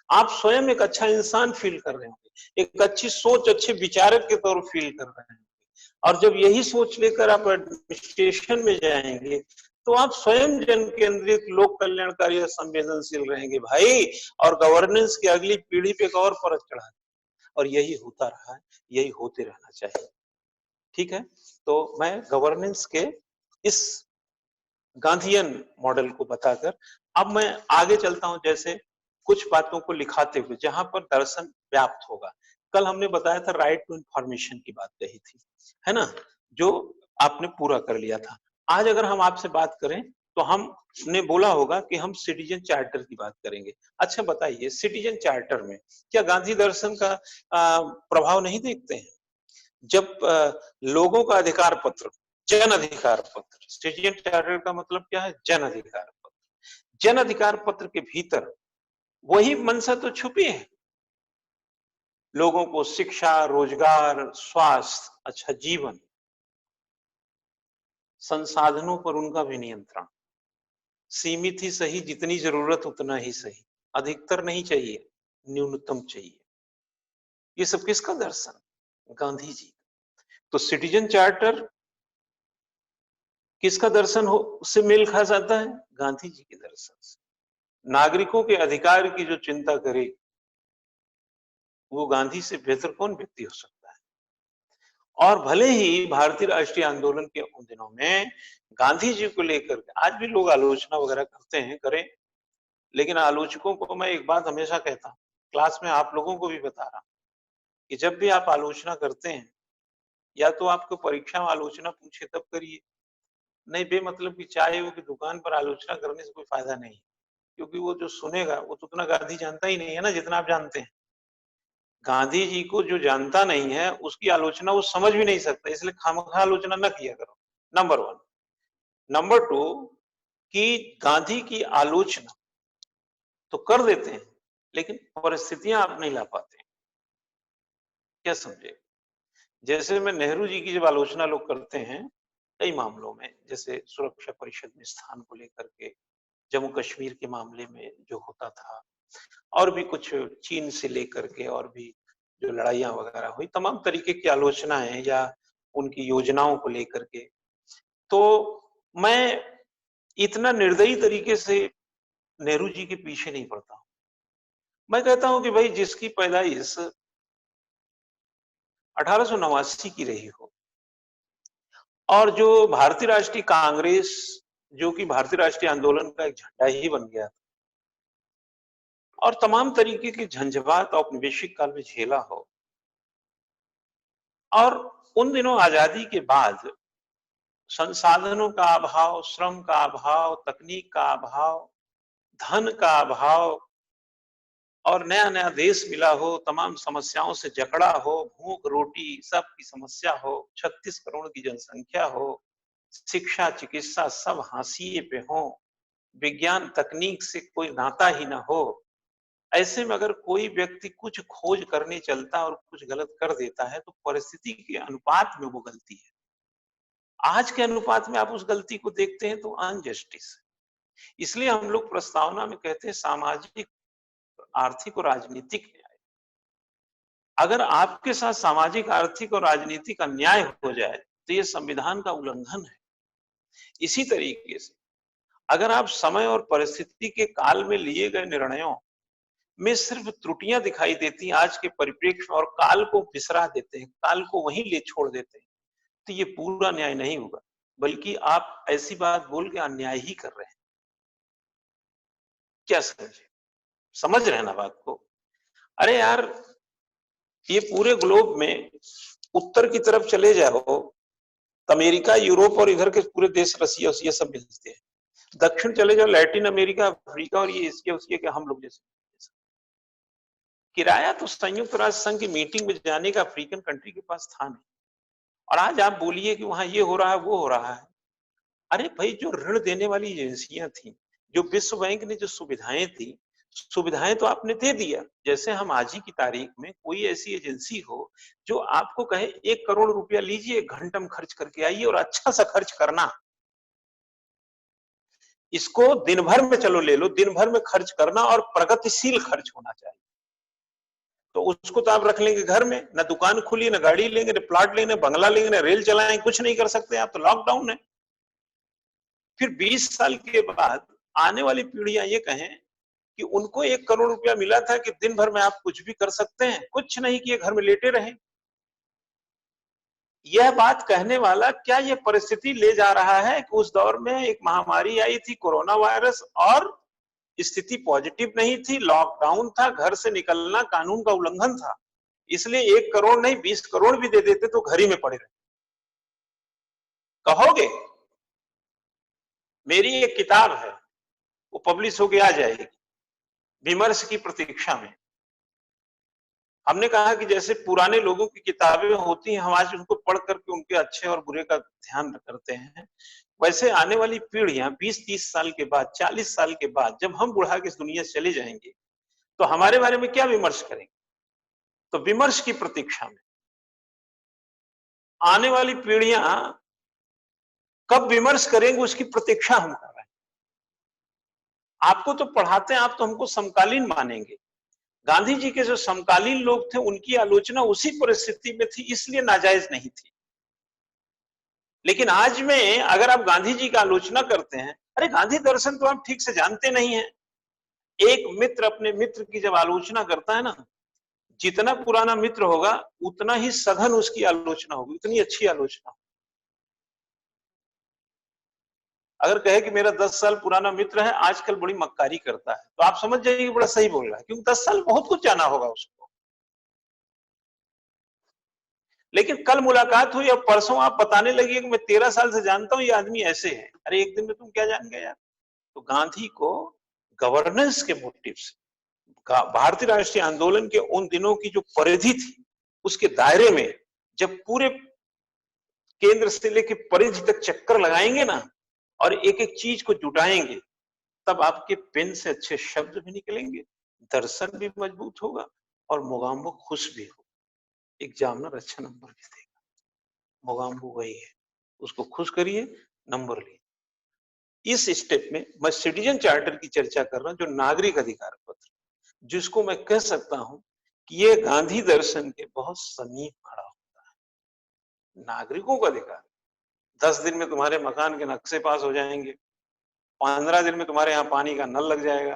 आप स्वयं एक अच्छा इंसान फील कर रहे होंगे, एक अच्छी सोच, अच्छे विचारक के तौर फील कर रहे हैं। और जब यही सोच लेकर आप एडमिनिस्ट्रेशन में जाएंगे तो आप स्वयं जन केंद्रित, लोक कल्याणकारी और संवेदनशील रहेंगे भाई, और गवर्नेंस की अगली पीढ़ी पे एक और परत चढ़ा, और यही होता रहा है, यही होते रहना चाहिए। ठीक है, तो मैं गवर्नेंस के इस गांधीयन मॉडल को बताकर अब मैं आगे चलता हूं, जैसे कुछ बातों को लिखाते हुए जहां पर दर्शन व्याप्त होगा। कल हमने बताया था राइट टू इंफॉर्मेशन की बात कही थी, है ना, जो आपने पूरा कर लिया था। आज अगर हम आपसे बात करें तो हमने बोला होगा कि हम सिटीजन चार्टर की बात करेंगे। अच्छा बताइए, सिटीजन चार्टर में क्या गांधी दर्शन का प्रभाव नहीं देखते हैं? जब लोगों का अधिकार पत्र, जन अधिकार पत्र, सिटीजन चार्टर का मतलब क्या है? जन अधिकार पत्र। जन अधिकार पत्र के भीतर वही मंशा तो छुपी है, लोगों को शिक्षा, रोजगार, स्वास्थ्य, अच्छा जीवन, संसाधनों पर उनका भी नियंत्रण, सीमित ही सही, जितनी जरूरत उतना ही सही, अधिकतर नहीं चाहिए, न्यूनतम चाहिए। ये सब किसका दर्शन? गांधी जी। तो सिटीजन चार्टर किसका दर्शन हो उससे मेल खा जाता है? गांधी जी के दर्शन से। नागरिकों के अधिकार की जो चिंता करे वो गांधी से बेहतर कौन व्यक्ति हो सकता है? और भले ही भारतीय राष्ट्रीय आंदोलन के उन दिनों में गांधी जी को लेकर आज भी लोग आलोचना वगैरह करते हैं, करें, लेकिन आलोचकों को मैं एक बात हमेशा कहता हूं, क्लास में आप लोगों को भी बता रहा हूं, कि जब भी आप आलोचना करते हैं या तो आपको परीक्षा में आलोचना पूछे तब करिए, नहीं बेमतलब की चाय की दुकान पर आलोचना करने से कोई फायदा नहीं, क्योंकि वो जो सुनेगा वो तो उतना गांधी जानता ही नहीं है ना जितना आप जानते हैं। गांधी जी को जो जानता नहीं है उसकी आलोचना वो समझ भी नहीं सकता, इसलिए खामखा आलोचना न किया करो, नंबर वन। नंबर टू, कि गांधी की आलोचना तो कर देते हैं लेकिन परिस्थितियां आप नहीं ला पाते। क्या समझे? जैसे मैं नेहरू जी की जब आलोचना लोग करते हैं कई मामलों में, जैसे सुरक्षा परिषद में स्थान को लेकर के, जम्मू कश्मीर के मामले में जो होता था, और भी कुछ चीन से लेकर के और भी जो लड़ाइयां वगैरह हुई, तमाम तरीके की आलोचनाएं या उनकी योजनाओं को लेकर के, तो मैं इतना निर्दयी तरीके से नेहरू जी के पीछे नहीं पड़ता हूं। मैं कहता हूं कि भाई जिसकी पैदाइश 1889 की रही हो, और जो भारतीय राष्ट्रीय कांग्रेस, जो कि भारतीय राष्ट्रीय आंदोलन का एक झंडा ही बन गया, और तमाम तरीके की झंझावात औपनिवेशिक काल में झेला हो, और उन दिनों आजादी के बाद संसाधनों का अभाव, श्रम का अभाव, तकनीक का अभाव, धन का अभाव, और नया नया देश मिला हो, तमाम समस्याओं से जकड़ा हो, भूख रोटी सब की समस्या हो, 36 करोड़ की जनसंख्या हो, शिक्षा चिकित्सा सब हाशिए पे हो, विज्ञान तकनीक से कोई नाता ही ना हो, ऐसे में अगर कोई व्यक्ति कुछ खोज करने चलता है और कुछ गलत कर देता है तो परिस्थिति के अनुपात में वो गलती है। आज के अनुपात में आप उस गलती को देखते हैं तो अनजस्टिस। इसलिए हम लोग प्रस्तावना में कहते हैं सामाजिक, आर्थिक और राजनीतिक न्याय। अगर आपके साथ सामाजिक, आर्थिक और राजनीतिक अन्याय हो जाए तो ये संविधान का उल्लंघन है। इसी तरीके से अगर आप समय और परिस्थिति के काल में लिए गए निर्णयों में सिर्फ त्रुटियां दिखाई देती हैं आज के परिप्रेक्ष्य में, और काल को बिसरा देते हैं, काल को वहीं ले छोड़ देते हैं, तो ये पूरा न्याय नहीं होगा, बल्कि आप ऐसी बात बोल के अन्याय ही कर रहे हैं। क्या समझे? समझ रहे हैं ना बात को? अरे यार, ये पूरे ग्लोब में उत्तर की तरफ चले जाओ तो अमेरिका, यूरोप और इधर के पूरे देश रसिया ये सब मिलते हैं। दक्षिण चले जाओ, लैटिन अमेरिका, अफ्रीका और ये इसके उसके के हम लोग जैसे। किराया तो संयुक्त राष्ट्र संघ की मीटिंग में जाने का अफ्रीकन कंट्री के पास था नहीं, और आज आप बोलिए कि वहां ये हो रहा है वो हो रहा है। अरे भाई, जो ऋण देने वाली एजेंसियां थी, जो विश्व बैंक ने जो सुविधाएं थी, सुविधाएं तो आपने दे दिया। जैसे हम आज ही की तारीख में कोई ऐसी एजेंसी हो जो आपको कहे 1 करोड़ रुपया लीजिए, घंटा में खर्च करके आइए और अच्छा सा खर्च करना। इसको दिन भर में चलो ले लो, दिन भर में खर्च करना और प्रगतिशील खर्च होना चाहिए। तो उसको तो आप रख लेंगे घर में, ना दुकान खुली, ना गाड़ी लेंगे, ना प्लॉट लेंगे, बंगला लेंगे, ना रेल चलाएंगे, कुछ नहीं कर सकते आप, तो लॉकडाउन है। फिर 20 साल के बाद आने वाली पीढ़ियां ये कहें कि उनको 1 करोड़ रुपया मिला था कि दिन भर में आप कुछ भी कर सकते हैं, कुछ नहीं किए, घर में लेटे रहे। यह बात कहने वाला क्या ये परिस्थिति ले जा रहा है कि उस दौर में एक महामारी आई थी, कोरोना वायरस, और स्थिति पॉजिटिव नहीं थी, लॉकडाउन था, घर से निकलना कानून का उल्लंघन था, इसलिए 1 करोड़ नहीं 20 करोड़ भी दे देते तो घर ही में पड़े रहे। कहोगे? मेरी एक किताब है, वो पब्लिश होके आ जाएगी, विमर्श की प्रतीक्षा में। हमने कहा कि जैसे पुराने लोगों की किताबें होती हैं, हम आज उनको पढ़ करके उनके अच्छे और बुरे का ध्यान करते हैं, वैसे आने वाली पीढ़ियां 20-30 साल के बाद, 40 साल के बाद, जब हम बुढ़ा के इस दुनिया से चले जाएंगे, तो हमारे बारे में क्या विमर्श करेंगे? तो विमर्श की प्रतीक्षा में आने वाली पीढ़ियां कब विमर्श करेंगे उसकी प्रतीक्षा हम कर रहे हैं। आपको तो पढ़ाते हैं, आप तो हमको समकालीन मानेंगे। गांधी जी के जो समकालीन लोग थे उनकी आलोचना उसी परिस्थिति में थी, इसलिए नाजायज नहीं थी। लेकिन आज में अगर आप गांधी जी का आलोचना करते हैं, अरे गांधी दर्शन तो आप ठीक से जानते नहीं हैं। एक मित्र अपने मित्र की जब आलोचना करता है ना, जितना पुराना मित्र होगा उतना ही सघन उसकी आलोचना होगी, उतनी अच्छी आलोचना। अगर कहे कि मेरा 10 साल पुराना मित्र है, आजकल बड़ी मक्कारी करता है, तो आप समझ जाइए बड़ा सही बोल रहा है, क्योंकि 10 साल बहुत कुछ जाना होगा उसको। लेकिन कल मुलाकात हुई और परसों आप बताने लगे कि मैं 13 साल से जानता हूं ये आदमी ऐसे है। अरे एक दिन में तुम क्या जान गए यार? तो गांधी को गवर्नेंस के मोटिव से, भारतीय राष्ट्रीय आंदोलन के उन दिनों की जो परिधि थी, उसके दायरे में जब पूरे केंद्र से लेकर परिधि तक चक्कर लगाएंगे ना और एक एक चीज को जुटाएंगे, तब आपके पेन से अच्छे शब्द भी निकलेंगे, दर्शन भी मजबूत होगा और मोगाम्बो खुश भी होगा। एग्जामिनर अच्छा नंबर भी देगा। मोगाम्बो वही है, उसको खुश करिए, नंबर लिए। इस स्टेप में मैं सिटीजन चार्टर की चर्चा कर रहा हूं, जो नागरिक अधिकार पत्र, जिसको मैं कह सकता हूं कि ये गांधी दर्शन के बहुत समीप खड़ा होता है। नागरिकों का अधिकार, 10 दिन में तुम्हारे मकान के नक्शे पास हो जाएंगे, 15 दिन में तुम्हारे यहाँ पानी का नल लग जाएगा,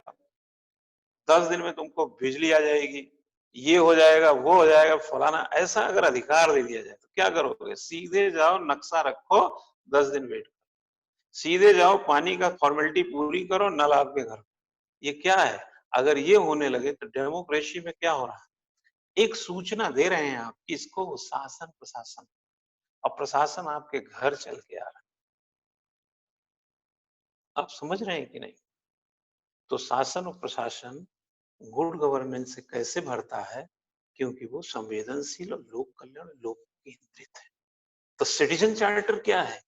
10 दिन में तुमको बिजली आ जाएगी, ये हो जाएगा, वो हो जाएगा, फलाना। ऐसा अगर अधिकार दे दिया जाए तो क्या करोगे? सीधे जाओ, नक्शा रखो, 10 दिन वेट करो, सीधे जाओ, पानी का फॉर्मेलिटी पूरी करो, नल आपके घर। ये क्या है? अगर ये होने लगे तो डेमोक्रेसी में क्या हो रहा है? एक सूचना दे रहे हैं आप, इसको शासन प्रशासन, और प्रशासन आपके घर चल के आ रहा है। आप समझ रहे हैं कि नहीं? तो शासन और प्रशासन गुड गवर्नेंस से कैसे भरता है? क्योंकि वो संवेदनशील और लोक कल्याण, लोक केंद्रित है। तो सिटीजन चार्टर क्या है?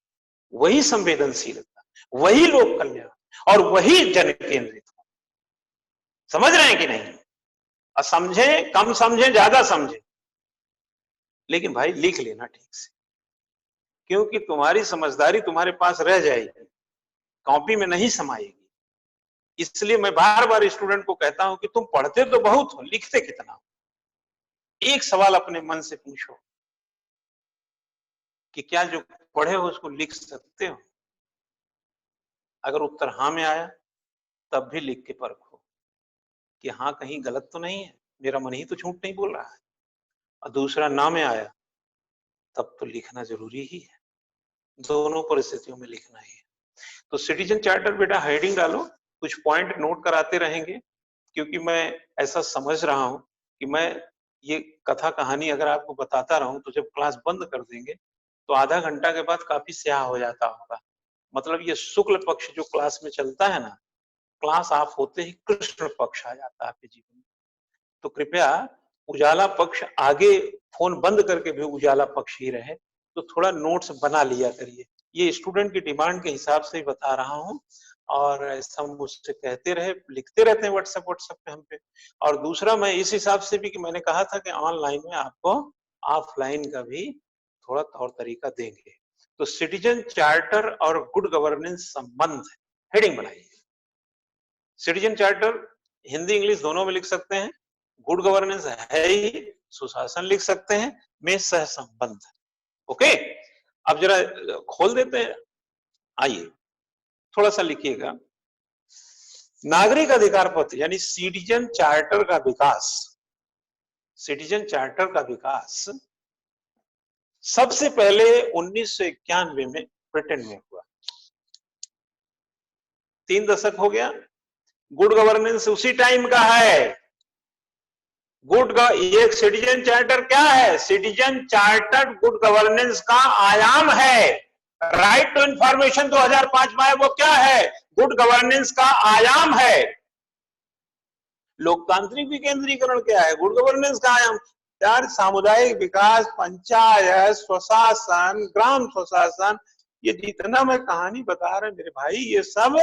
वही संवेदनशीलता, वही लोक कल्याण और वही जन केंद्रित। समझ रहे हैं कि नहीं? और समझे, कम समझे, ज्यादा समझे, लेकिन भाई लिख लेना ठीक से, क्योंकि तुम्हारी समझदारी तुम्हारे पास रह जाएगी, कॉपी में नहीं समाएगी। इसलिए मैं बार बार स्टूडेंट को कहता हूं कि तुम पढ़ते तो बहुत हो, लिखते कितना हो? एक सवाल अपने मन से पूछो कि क्या जो पढ़े हो उसको लिख सकते हो? अगर उत्तर हाँ में आया तब भी लिख के परखो कि हाँ कहीं गलत तो नहीं है, मेरा मन ही तो झूठ नहीं बोल रहा है। और दूसरा ना में आया तब तो लिखना जरूरी ही है, दोनों परिस्थितियों में लिखना ही है। तो सिटीजन चार्टर बेटा हेडिंग डालो, कुछ पॉइंट नोट कराते रहेंगे, क्योंकि मैं ऐसा समझ रहा हूं कि मैं ये कथा कहानी अगर आपको बताता रहूं तो जब क्लास बंद कर देंगे तो आधा घंटा के बाद काफी स्याह हो जाता होगा। मतलब ये शुक्ल पक्ष जो क्लास में चलता है ना, क्लास ऑफ होते ही कृष्ण पक्ष आ जाता है आपके जीवन में। तो कृपया उजाला पक्ष आगे, फोन बंद करके भी उजाला पक्ष ही रहे, तो थोड़ा नोट्स बना लिया करिए। ये स्टूडेंट की डिमांड के हिसाब से ही बता रहा हूं। और ऐसा मुझसे कहते रहे, लिखते रहते हैं व्हाट्सएप पे हम पे। और दूसरा मैं इस हिसाब से भी कि मैंने कहा था कि ऑनलाइन में आपको ऑफलाइन का भी थोड़ा तौर तरीका देंगे। तो सिटीजन चार्टर और गुड गवर्नेंस संबंध हेडिंग बनाइए। सिटीजन चार्टर हिंदी इंग्लिश दोनों में लिख सकते हैं, गुड गवर्नेंस है ही, सुशासन लिख सकते हैं, में सह संबंध। ओके, अब जरा खोल देते हैं, आइए थोड़ा सा लिखिएगा। नागरिक अधिकार पत्र यानी सिटीजन चार्टर का विकास, सिटीजन चार्टर का विकास सबसे पहले 1991 में ब्रिटेन में हुआ। 3 दशक हो गया। गुड गवर्नेंस उसी टाइम का है। ये सिटीजन चार्टर क्या है? सिटीजन चार्टर गुड गवर्नेंस का आयाम है। राइट टू इंफॉर्मेशन 2005 में वो क्या है? गुड गवर्नेंस का आयाम है। लोकतांत्रिक विकेंद्रीकरण क्या है? गुड गवर्नेंस का आयाम। यार सामुदायिक विकास, पंचायत, स्वशासन, ग्राम स्वशासन, ये जितना मैं कहानी बता रहा मेरे भाई, ये सब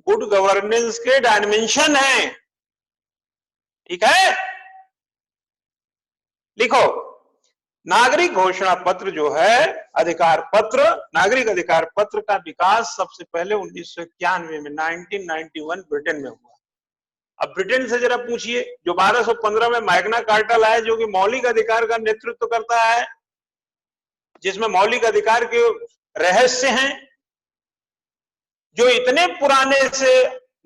गुड गवर्नेंस के डायमेंशन है। ठीक है, लिखो। नागरिक घोषणा पत्र जो है, अधिकार पत्र, नागरिक अधिकार पत्र का विकास सबसे पहले 1991 में 1991 ब्रिटेन में हुआ। अब ब्रिटेन से जरा पूछिए, जो 1215 में मैग्ना कार्टा लाया, जो कि मौलिक अधिकार का नेतृत्व करता है, जिसमें मौलिक अधिकार के रहस्य हैं, जो इतने पुराने से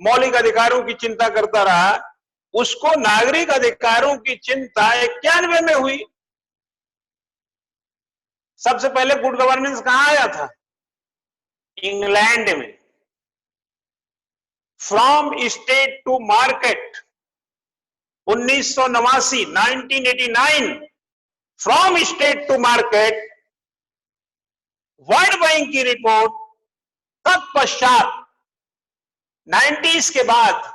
मौलिक अधिकारों की चिंता करता रहा, उसको नागरिक अधिकारों की चिंता 91 में हुई। सबसे पहले गुड गवर्नेंस कहां आया था? इंग्लैंड में। From state to market 1989, 1989, from state to market, world bank की रिपोर्ट, तत्पश्चात 90s के बाद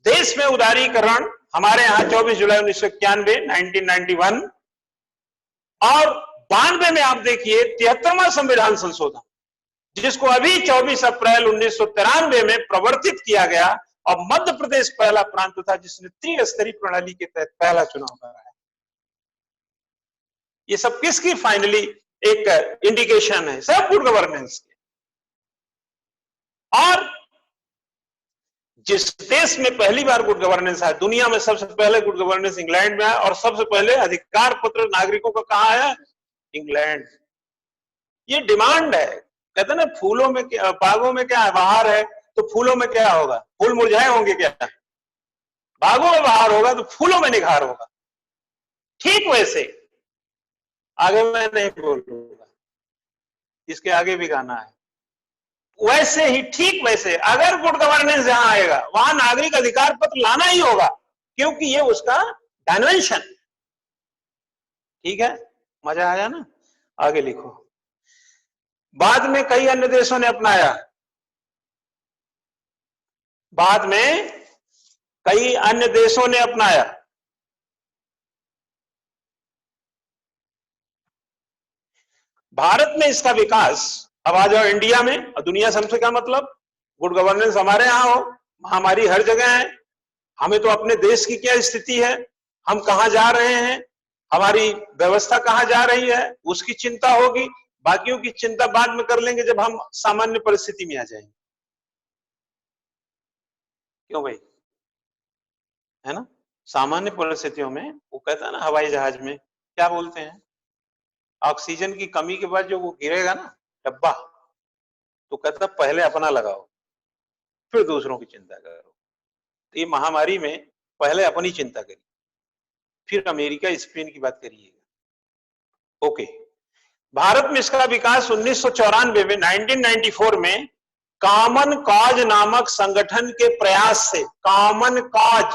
देश में उदारीकरण, हमारे यहां 24 जुलाई 1991, 1991, और 92 में आप देखिए 73वां संविधान संशोधन, जिसको अभी 24 अप्रैल 1993 में प्रवर्तित किया गया, और मध्य प्रदेश पहला प्रांत था जिसने त्रिस्तरीय प्रणाली के तहत पहला चुनाव कराया। ये सब किसकी फाइनली एक इंडिकेशन है? सब गुड गवर्नेंस के। और जिस देश में पहली बार गुड गवर्नेंस है, दुनिया में सबसे पहले गुड गवर्नेंस इंग्लैंड में है, और सबसे पहले अधिकार पत्र नागरिकों का कहां है? इंग्लैंड। ये डिमांड है। कहते ना, फूलों में क्या, बागों में क्या है? बहार है, तो फूलों में क्या होगा? फूल मुरझाए होंगे क्या? बागों में बहार होगा तो फूलों में निखार होगा। ठीक वैसे, आगे मैं नहीं बोलूंगा, इसके आगे भी गाना है। वैसे ही, ठीक वैसे, अगर गुड गवर्नेंस जहां आएगा वहां नागरिक अधिकार पत्र लाना ही होगा, क्योंकि ये उसका डायमेंशन। ठीक है, मजा आया ना? आगे लिखो। बाद में कई अन्य देशों ने अपनाया, बाद में कई अन्य देशों ने अपनाया। भारत में इसका विकास, अब आ जाओ इंडिया में, और दुनिया से हमसे क्या मतलब? गुड गवर्नेंस हमारे यहां हो, महामारी हर जगह है, हमें तो अपने देश की क्या स्थिति है, हम कहां जा रहे हैं, हमारी व्यवस्था कहां जा रही है, उसकी चिंता होगी। बाकियों की चिंता बाद में कर लेंगे जब हम सामान्य परिस्थिति में आ जाएंगे। क्यों भाई? है ना? सामान्य परिस्थितियों में वो कहता है ना, हवाई जहाज में क्या बोलते हैं, ऑक्सीजन की कमी के बाद जो वो गिरेगा ना डब्बा, तो कहता पहले अपना लगाओ फिर दूसरों की चिंता करो। तो ये महामारी में पहले अपनी चिंता करिए, फिर अमेरिका स्पेन की बात करिएगा। ओके, भारत में इसका विकास 1994 में, 1994 में कॉमन कॉज नामक संगठन के प्रयास से, कॉमन कॉज,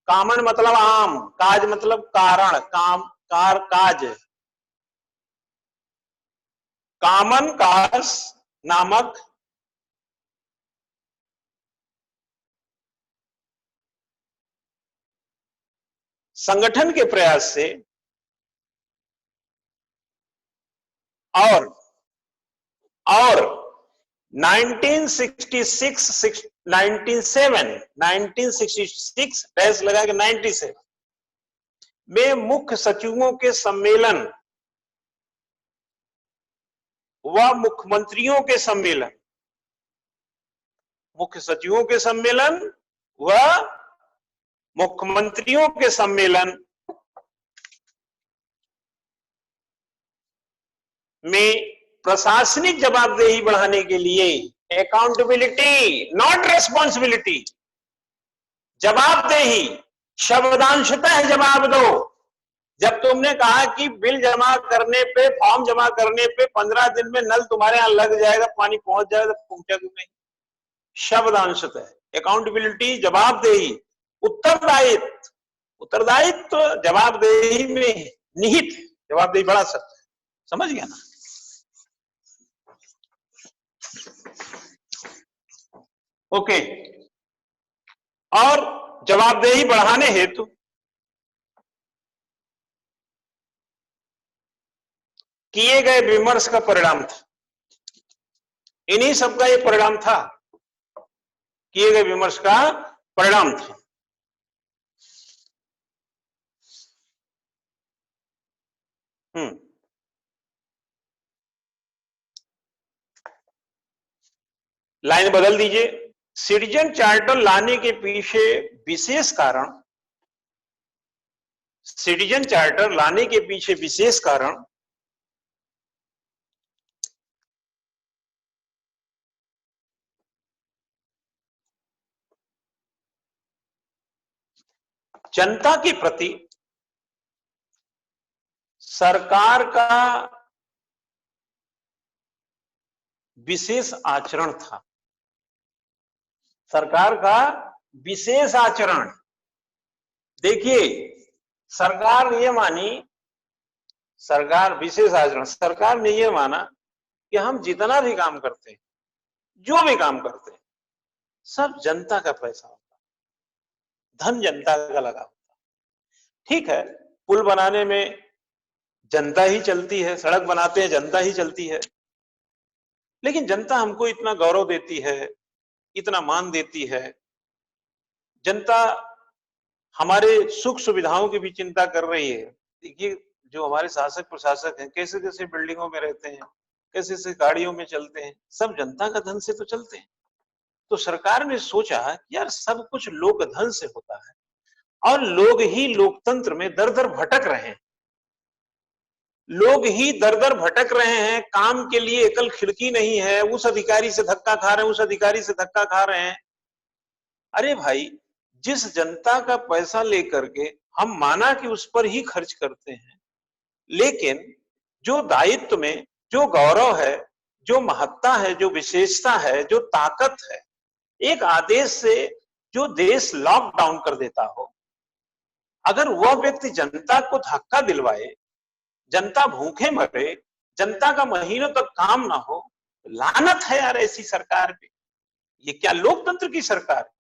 कॉमन मतलब आम, काज मतलब कारण, काज, कॉमन कॉज नामक संगठन के प्रयास से और 1966 डैश लगा के 97 में मुख्य सचिवों के सम्मेलन व मुख्यमंत्रियों के सम्मेलन, मुख्य सचिवों के सम्मेलन व मुख्यमंत्रियों के सम्मेलन में प्रशासनिक जवाबदेही बढ़ाने के लिए, अकाउंटेबिलिटी नॉट रेस्पॉन्सिबिलिटी, जवाबदेही, शब्दांशतः जवाब दो। जब तुमने कहा कि बिल जमा करने पे, फॉर्म जमा करने पे 15 दिन में नल तुम्हारे यहां लग जाएगा, पानी पहुंच जाएगा, तो पहुंचा क्यों नहीं? शब्दांशतः, अकाउंटेबिलिटी, जवाबदेही, उत्तरदायित्व, उत्तरदायित्व जवाबदेही में निहित है। जवाबदेही बड़ा शब्द है, समझ गया ना? ओके। और जवाबदेही बढ़ाने हेतु किए गए विमर्श का परिणाम था, इन्हीं सबका ये परिणाम था, किए गए विमर्श का परिणाम था। लाइन बदल दीजिए। सिटीजन चार्टर लाने के पीछे विशेष कारण, सिटीजन चार्टर लाने के पीछे विशेष कारण जनता के प्रति सरकार का विशेष आचरण था। सरकार का विशेष आचरण, देखिए सरकार ने ये मानी, सरकार विशेष आचरण, सरकार ने ये माना कि हम जितना भी काम करते हैं, जो भी काम करते हैं, सब जनता का पैसा होता, धन जनता का लगा होता। ठीक है, पुल बनाने में जनता ही चलती है, सड़क बनाते हैं जनता ही चलती है, लेकिन जनता हमको इतना गौरव देती है, इतना मान देती है, जनता हमारे सुख सुविधाओं की भी चिंता कर रही है। देखिए जो हमारे शासक प्रशासक हैं, कैसे कैसे बिल्डिंगों में रहते हैं, कैसे कैसे गाड़ियों में चलते हैं, सब जनता का धन से तो चलते हैं। तो सरकार ने सोचा यार सब कुछ लोक धन से होता है और लोग ही लोकतंत्र में दर दर भटक रहे हैं, लोग ही दर दर भटक रहे हैं, काम के लिए एकल खिड़की नहीं है, उस अधिकारी से धक्का खा रहे हैं, उस अधिकारी से धक्का खा रहे हैं। अरे भाई, जिस जनता का पैसा लेकर के हम माना कि उस पर ही खर्च करते हैं, लेकिन जो दायित्व में जो गौरव है, जो महत्ता है, जो विशेषता है, जो ताकत है, एक आदेश से जो देश लॉकडाउन कर देता हो, अगर वह व्यक्ति जनता को धक्का दिलवाए, जनता भूखे मरे, जनता का महीनों तक काम ना हो, लानत है यार ऐसी सरकार पे। ये क्या लोकतंत्र की सरकार है?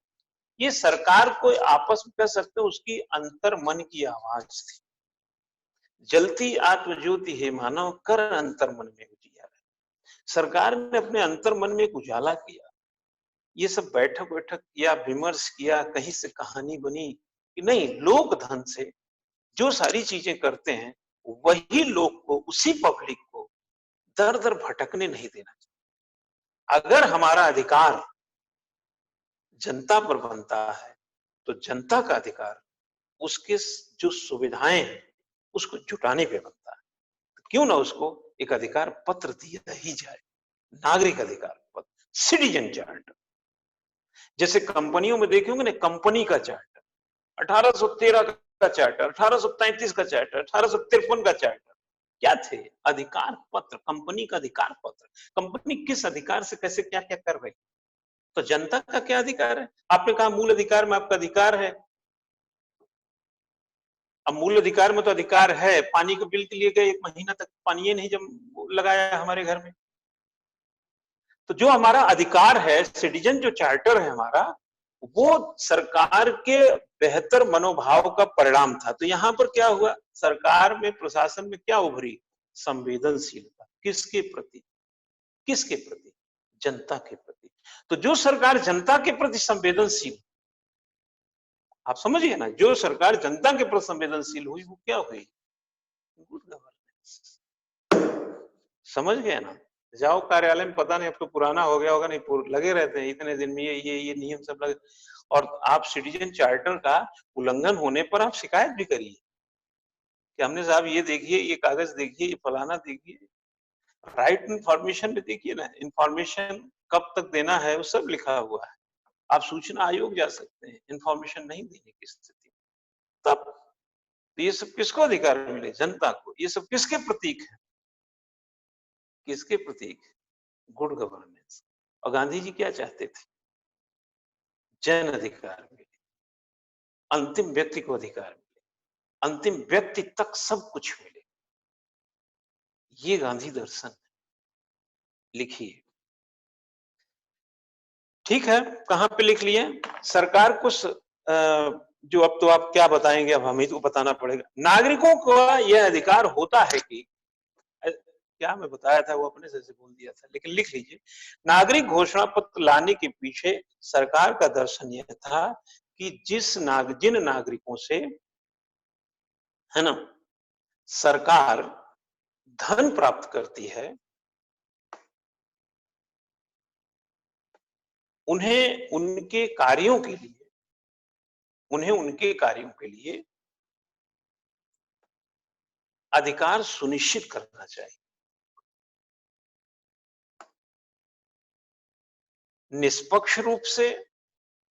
ये सरकार को आपस में कह सकते हो उसकी अंतर मन की आवाज थी। जलती आत्मज्योति है मानव, कर अंतर मन में उजियारा। सरकार ने अपने अंतर मन में एक उजाला किया, ये सब बैठक बैठक किया, विमर्श किया, कहीं से कहानी बनी कि नहीं, लोक धन से जो सारी चीजें करते हैं वही लोग को, उसी पब्लिक को दर दर भटकने नहीं देना चाहिए। अगर हमारा अधिकार जनता पर बनता है तो जनता का अधिकार उसके जो सुविधाएं हैं उसको जुटाने पे बनता है, तो क्यों ना उसको एक अधिकार पत्र दिया ही जाए, नागरिक अधिकार पत्र, सिटीजन चार्टर। जैसे कंपनियों में देखेंगे ना, कंपनी का चार्टर 1813 का चार्टर, 1833 का चार्टर, 1853 का चार्टर, क्या थे? अधिकार पत्र, कंपनी का अधिकार पत्र। कंपनी किस अधिकार से कैसे क्या क्या कर रही, तो जनता का क्या अधिकार है? आपने कहा मूल अधिकार में आपका अधिकार है, अब मूल अधिकार में तो अधिकार है, पानी के बिल के लिए गए 1 महीना तक पानी नहीं जब लगाया हमारे घर में, तो जो हमारा अधिकार है, सिटीजन जो चार्टर है हमारा, वो सरकार के बेहतर मनोभाव का परिणाम था। तो यहां पर क्या हुआ, सरकार में, प्रशासन में क्या उभरी? संवेदनशीलता। किसके प्रति? किसके प्रति? जनता के प्रति। तो जो सरकार जनता के प्रति संवेदनशील, आप समझिए ना, जो सरकार जनता के प्रति संवेदनशील हुई वो क्या हुई? Good governance. समझ गए ना? जाओ कार्यालय में, पता नहीं अब तो पुराना हो गया होगा, नहीं लगे रहते हैं इतने दिन में ये नियम सब लगे। और आप सिटीजन चार्टर का उल्लंघन होने पर आप शिकायत भी करिए कि हमने साहब ये देखिए, ये कागज देखिए, ये फलाना देखिए। राइट इन्फॉर्मेशन में देखिए ना, इन्फॉर्मेशन कब तक देना है वो सब लिखा हुआ है। आप सूचना आयोग जा सकते हैं इन्फॉर्मेशन नहीं देने की स्थिति। तब ये सब किसको अधिकार मिले? जनता को। ये सब किसके प्रतीक है? किसके प्रतीक? Good governance. और गांधी जी क्या चाहते थे? जन अधिकार मिले, अंतिम व्यक्ति को अधिकार मिले, अंतिम व्यक्ति तक सब कुछ मिले। ये गांधी दर्शन है। लिखिए। ठीक है, कहां पे लिख लिए? सरकार कुछ जो, अब तो आप क्या बताएंगे, अब हमें तो बताना पड़ेगा। नागरिकों का यह अधिकार होता है कि, क्या मैं बताया था वो अपने से बोल दिया था, लेकिन लिख लीजिए। नागरिक घोषणा पत्र लाने के पीछे सरकार का दर्शन यह था कि जिन नागरिकों से, है ना, सरकार धन प्राप्त करती है, उन्हें उनके कार्यों के लिए, उन्हें उनके कार्यों के लिए अधिकार सुनिश्चित करना चाहिए। निष्पक्ष रूप से,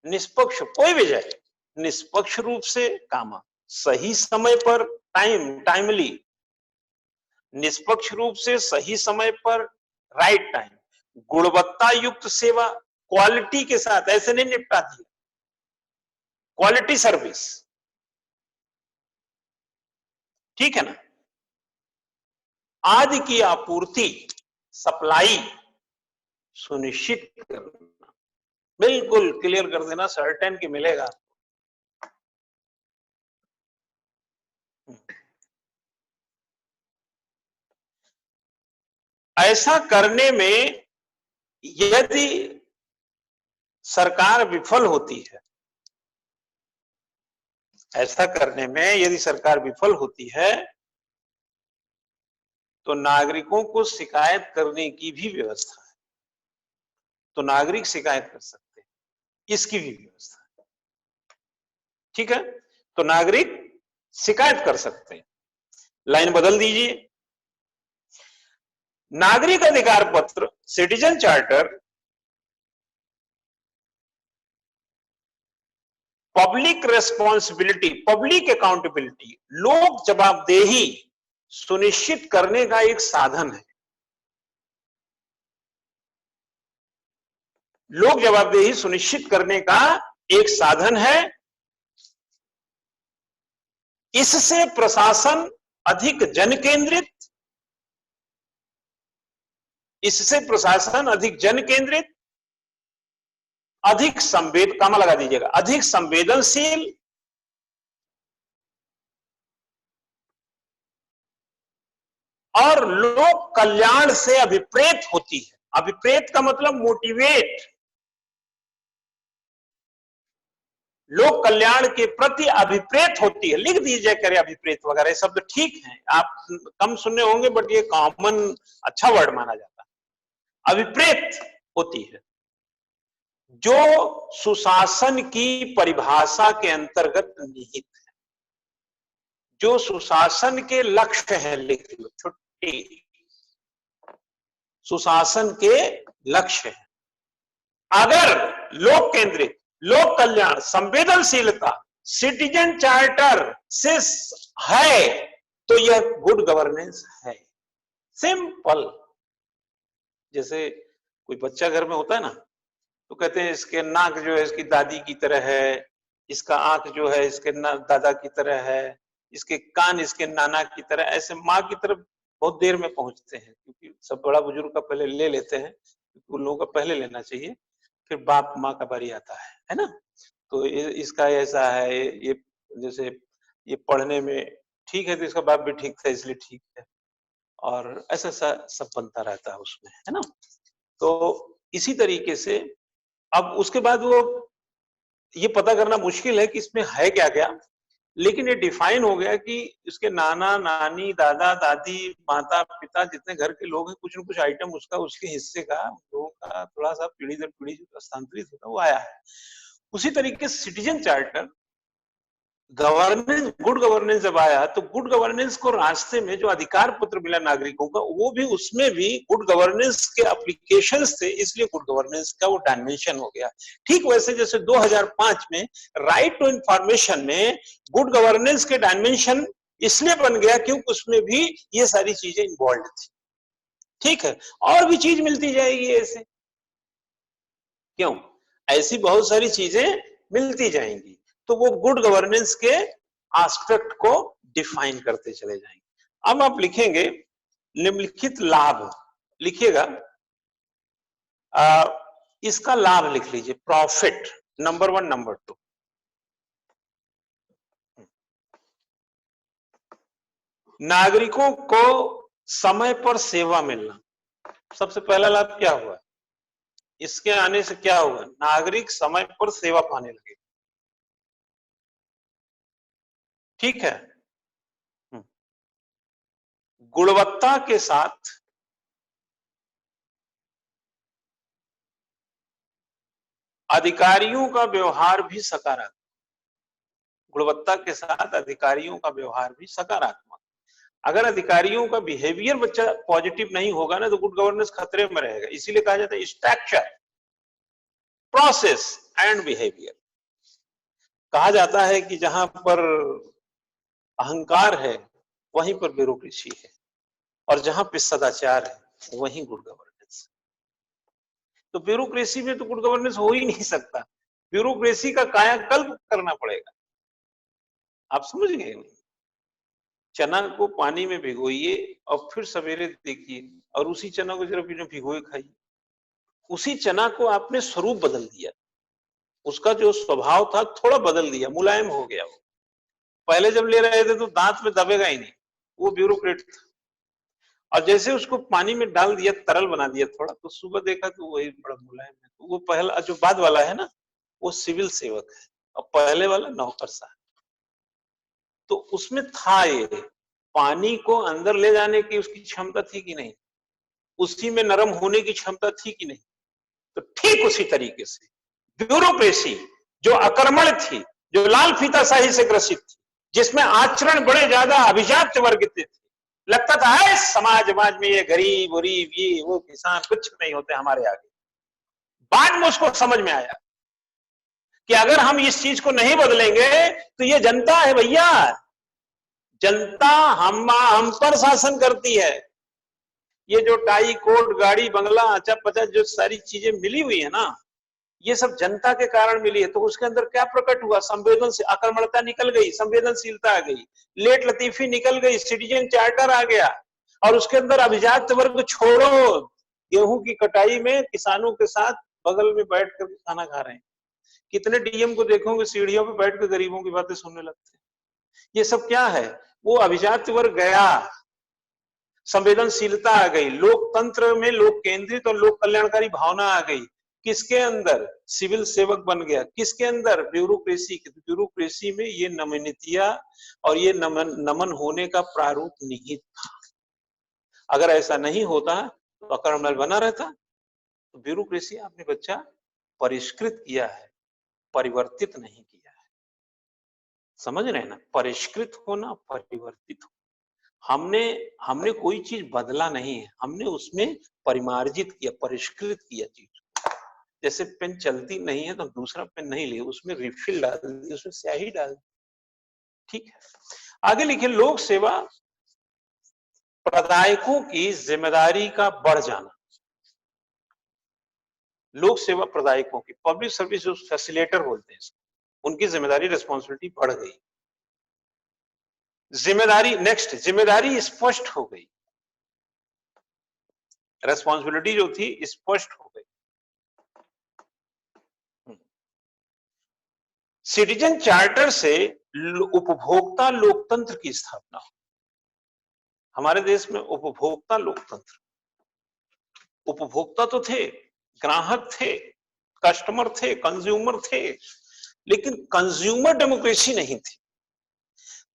निष्पक्ष कोई भी जाए, निष्पक्ष रूप से कामा, सही समय पर, टाइमली, निष्पक्ष रूप से सही समय पर, राइट टाइम, गुणवत्ता युक्त सेवा, क्वालिटी के साथ, ऐसे नहीं निपटा दिया, क्वालिटी सर्विस। ठीक है ना? आदि की आपूर्ति, सप्लाई सुनिश्चित करना, बिल्कुल क्लियर कर देना, सर्टेन की मिलेगा। ऐसा करने में यदि सरकार विफल होती है, ऐसा करने में यदि सरकार विफल होती है, तो नागरिकों को शिकायत करने की भी व्यवस्था है। तो नागरिक शिकायत कर सकते हैं, इसकी भी व्यवस्था है। ठीक है? तो नागरिक शिकायत कर सकते हैं। लाइन बदल दीजिए। नागरिक अधिकार पत्र, citizen charter, public responsibility, public accountability, लोक जवाबदेही सुनिश्चित करने का एक साधन है। लोक जवाबदेही सुनिश्चित करने का एक साधन है। इससे प्रशासन अधिक जन केंद्रित, इससे प्रशासन अधिक जन केंद्रित, अधिक कामा लगा दीजिएगा, अधिक संवेदनशील, और लोक कल्याण से अभिप्रेत होती है। अभिप्रेत का मतलब मोटिवेट, लोक कल्याण के प्रति अभिप्रेत होती है। लिख दीजिए करे अभिप्रेत वगैरह शब्द ठीक है, आप कम सुने होंगे, बट ये कॉमन अच्छा वर्ड माना जाता है। अभिप्रेत होती है, जो सुशासन की परिभाषा के अंतर्गत निहित है, जो सुशासन के लक्ष्य है। लिख लो, छुट्टी, सुशासन के लक्ष्य है। अगर लोक केंद्रित, लोक कल्याण, संवेदनशीलता सिटीजन चार्टर से है, तो यह गुड गवर्नेंस है। सिंपल। जैसे कोई बच्चा घर में होता है ना, तो कहते हैं इसके नाक जो है इसकी दादी की तरह है, इसका आंख जो है इसके दादा की तरह है, इसके कान इसके नाना की तरह। ऐसे माँ की तरफ बहुत देर में पहुंचते हैं, क्योंकि सब बड़ा बुजुर्ग का पहले ले लेते हैं, क्योंकि उन लोगों का पहले लेना चाहिए, फिर बाप माँ का बारी आता है ना? तो इसका ऐसा है, ये जैसे ये पढ़ने में ठीक है, तो इसका बाप भी ठीक था इसलिए ठीक है, और ऐसा सब बनता रहता है उसमें, है ना? तो इसी तरीके से अब उसके बाद वो ये पता करना मुश्किल है कि इसमें है क्या क्या, लेकिन ये डिफाइन हो गया कि इसके नाना नानी दादा दादी माता पिता जितने घर के लोग हैं कुछ न कुछ आइटम उसका उसके हिस्से का लोगों का थोड़ा सा पीढ़ी दर पीढ़ी स्थानांतरित होता वो आया है। उसी तरीके से citizen charter governance good governance जब आया तो गुड गवर्नेंस को रास्ते में जो अधिकार पत्र मिला नागरिकों का वो भी उसमें भी गुड गवर्नेंस के एप्लीकेशंस थे, इसलिए गुड गवर्नेंस का वो डायमेंशन हो गया। ठीक वैसे जैसे 2005 में राइट टू इंफॉर्मेशन में गुड गवर्नेंस के डायमेंशन इसलिए बन गया क्योंकि उसमें भी ये सारी चीजें इन्वॉल्व थी। ठीक है, और भी चीज मिलती जाएगी ऐसे, क्यों ऐसी बहुत सारी चीजें मिलती जाएंगी, तो वो गुड गवर्नेंस के एस्पेक्ट को डिफाइन करते चले जाएंगे। अब आप लिखेंगे निम्नलिखित लाभ, लिखिएगा इसका लाभ लिख लीजिए, प्रॉफिट नंबर 1 नंबर 2। नागरिकों को समय पर सेवा मिलना, सबसे पहला लाभ क्या हुआ, इसके आने से क्या होगा, नागरिक समय पर सेवा पाने लगे। ठीक है, गुणवत्ता के साथ अधिकारियों का व्यवहार भी सकारात्मक, गुणवत्ता के साथ अधिकारियों का व्यवहार भी सकारात्मक। अगर अधिकारियों का बिहेवियर बच्चा पॉजिटिव नहीं होगा ना तो गुड गवर्नेंस खतरे में रहेगा। इसीलिए कहा जाता है स्ट्रक्चर, प्रोसेस एंड बिहेवियर। कहा जाता है कि जहां पर अहंकार है वहीं पर ब्यूरोक्रेसी है, और जहां पे सदाचार है वहीं गुड गवर्नेंस। तो ब्यूरोक्रेसी में तो गुड गवर्नेंस हो ही नहीं सकता, ब्यूरोक्रेसी का कायाकल्प करना पड़ेगा। आप समझ गए नहीं? चना को पानी में भिगोइए और फिर सवेरे देखिए, और उसी चना को जरा बिना भिगोए खाइए, उसी चना को आपने स्वरूप बदल दिया, उसका जो स्वभाव था थोड़ा बदल दिया, मुलायम हो गया वो। पहले जब ले रहे थे तो दांत में दबेगा ही नहीं, वो ब्यूरोक्रेट था। और जैसे उसको पानी में डाल दिया, तरल बना दिया थोड़ा, तो सुबह देखा तो वही बड़ा मुलायम है। तो वो पहला जो बाद वाला है ना, वो सिविल सेवक है, और पहले वाला नौकरशाह। तो उसमें था ये, पानी को अंदर ले जाने की उसकी क्षमता थी कि नहीं, उसी में नरम होने की क्षमता थी कि नहीं। तो ठीक उसी तरीके से ब्यूरोक्रेसी जो अकर्मण थी, जो लाल फीताशाही से ग्रसित थी, जिसमें आचरण बड़े ज्यादा अभिजात वर्ग के थे, लगता था है समाज में ये गरीब गरीब ये वो किसान कुछ नहीं होते हमारे आगे। बाद में उसको समझ में आया कि अगर हम इस चीज को नहीं बदलेंगे तो ये जनता है भैया, जनता हम पर शासन करती है। ये जो टाई कोट गाड़ी बंगला अच्छा पचा जो सारी चीजें मिली हुई है ना, ये सब जनता के कारण मिली है। तो उसके अंदर क्या प्रकट हुआ, संवेदनशील अकर्मणता निकल गई, संवेदनशीलता आ गई, लेट लतीफी निकल गई, सिटीजन चार्टर आ गया, और उसके अंदर अभिजात वर्ग छोड़ो, गेहूं की कटाई में किसानों के साथ बगल में बैठ कर खाना खा रहे हैं। कितने डीएम को देखोगे सीढ़ियों पे बैठ कर गरीबों की बातें सुनने लगते हैं। ये सब क्या है, वो अभिजात वर्ग गया, संवेदनशीलता आ गई, लोकतंत्र में लोक केंद्रित और लोक कल्याणकारी भावना आ गई। किसके अंदर, सिविल सेवक बन गया, किसके अंदर, ब्यूरोक्रेसी के। ब्यूरोक्रेसी में ये नमनीयता और ये नमन होने का प्रारूप निहित था। अगर ऐसा नहीं होता तो अकर्मण्य बना रहता। तो ब्यूरोक्रेसी आपने बच्चा परिष्कृत किया है, परिवर्तित नहीं किया है। समझ रहे हैं ना, परिष्कृत होना, परिवर्तित हो। हमने कोई चीज बदला नहीं है, हमने उसमें परिमार्जित किया, परिष्कृत किया चीज। जैसे पेन चलती नहीं है तो दूसरा पेन नहीं लिए, उसमें रिफिल डाल दी, उसमें स्याही डाल दी। ठीक है, आगे लिखे, लोक सेवा प्रदायकों की जिम्मेदारी का बढ़ जाना। लोक सेवा प्रदायकों की, पब्लिक सर्विस जो फैसिलिटेटर बोलते हैं, उनकी जिम्मेदारी रिस्पॉन्सिबिलिटी बढ़ गई। जिम्मेदारी, नेक्स्ट, जिम्मेदारी स्पष्ट हो गई, रेस्पॉन्सिबिलिटी जो थी स्पष्ट हो गई। सिटीजन चार्टर से उपभोक्ता लोकतंत्र की स्थापना। हमारे देश में उपभोक्ता लोकतंत्र, उपभोक्ता तो थे ग्राहक थे, कस्टमर थे, कंज्यूमर थे, लेकिन कंज्यूमर डेमोक्रेसी नहीं थी।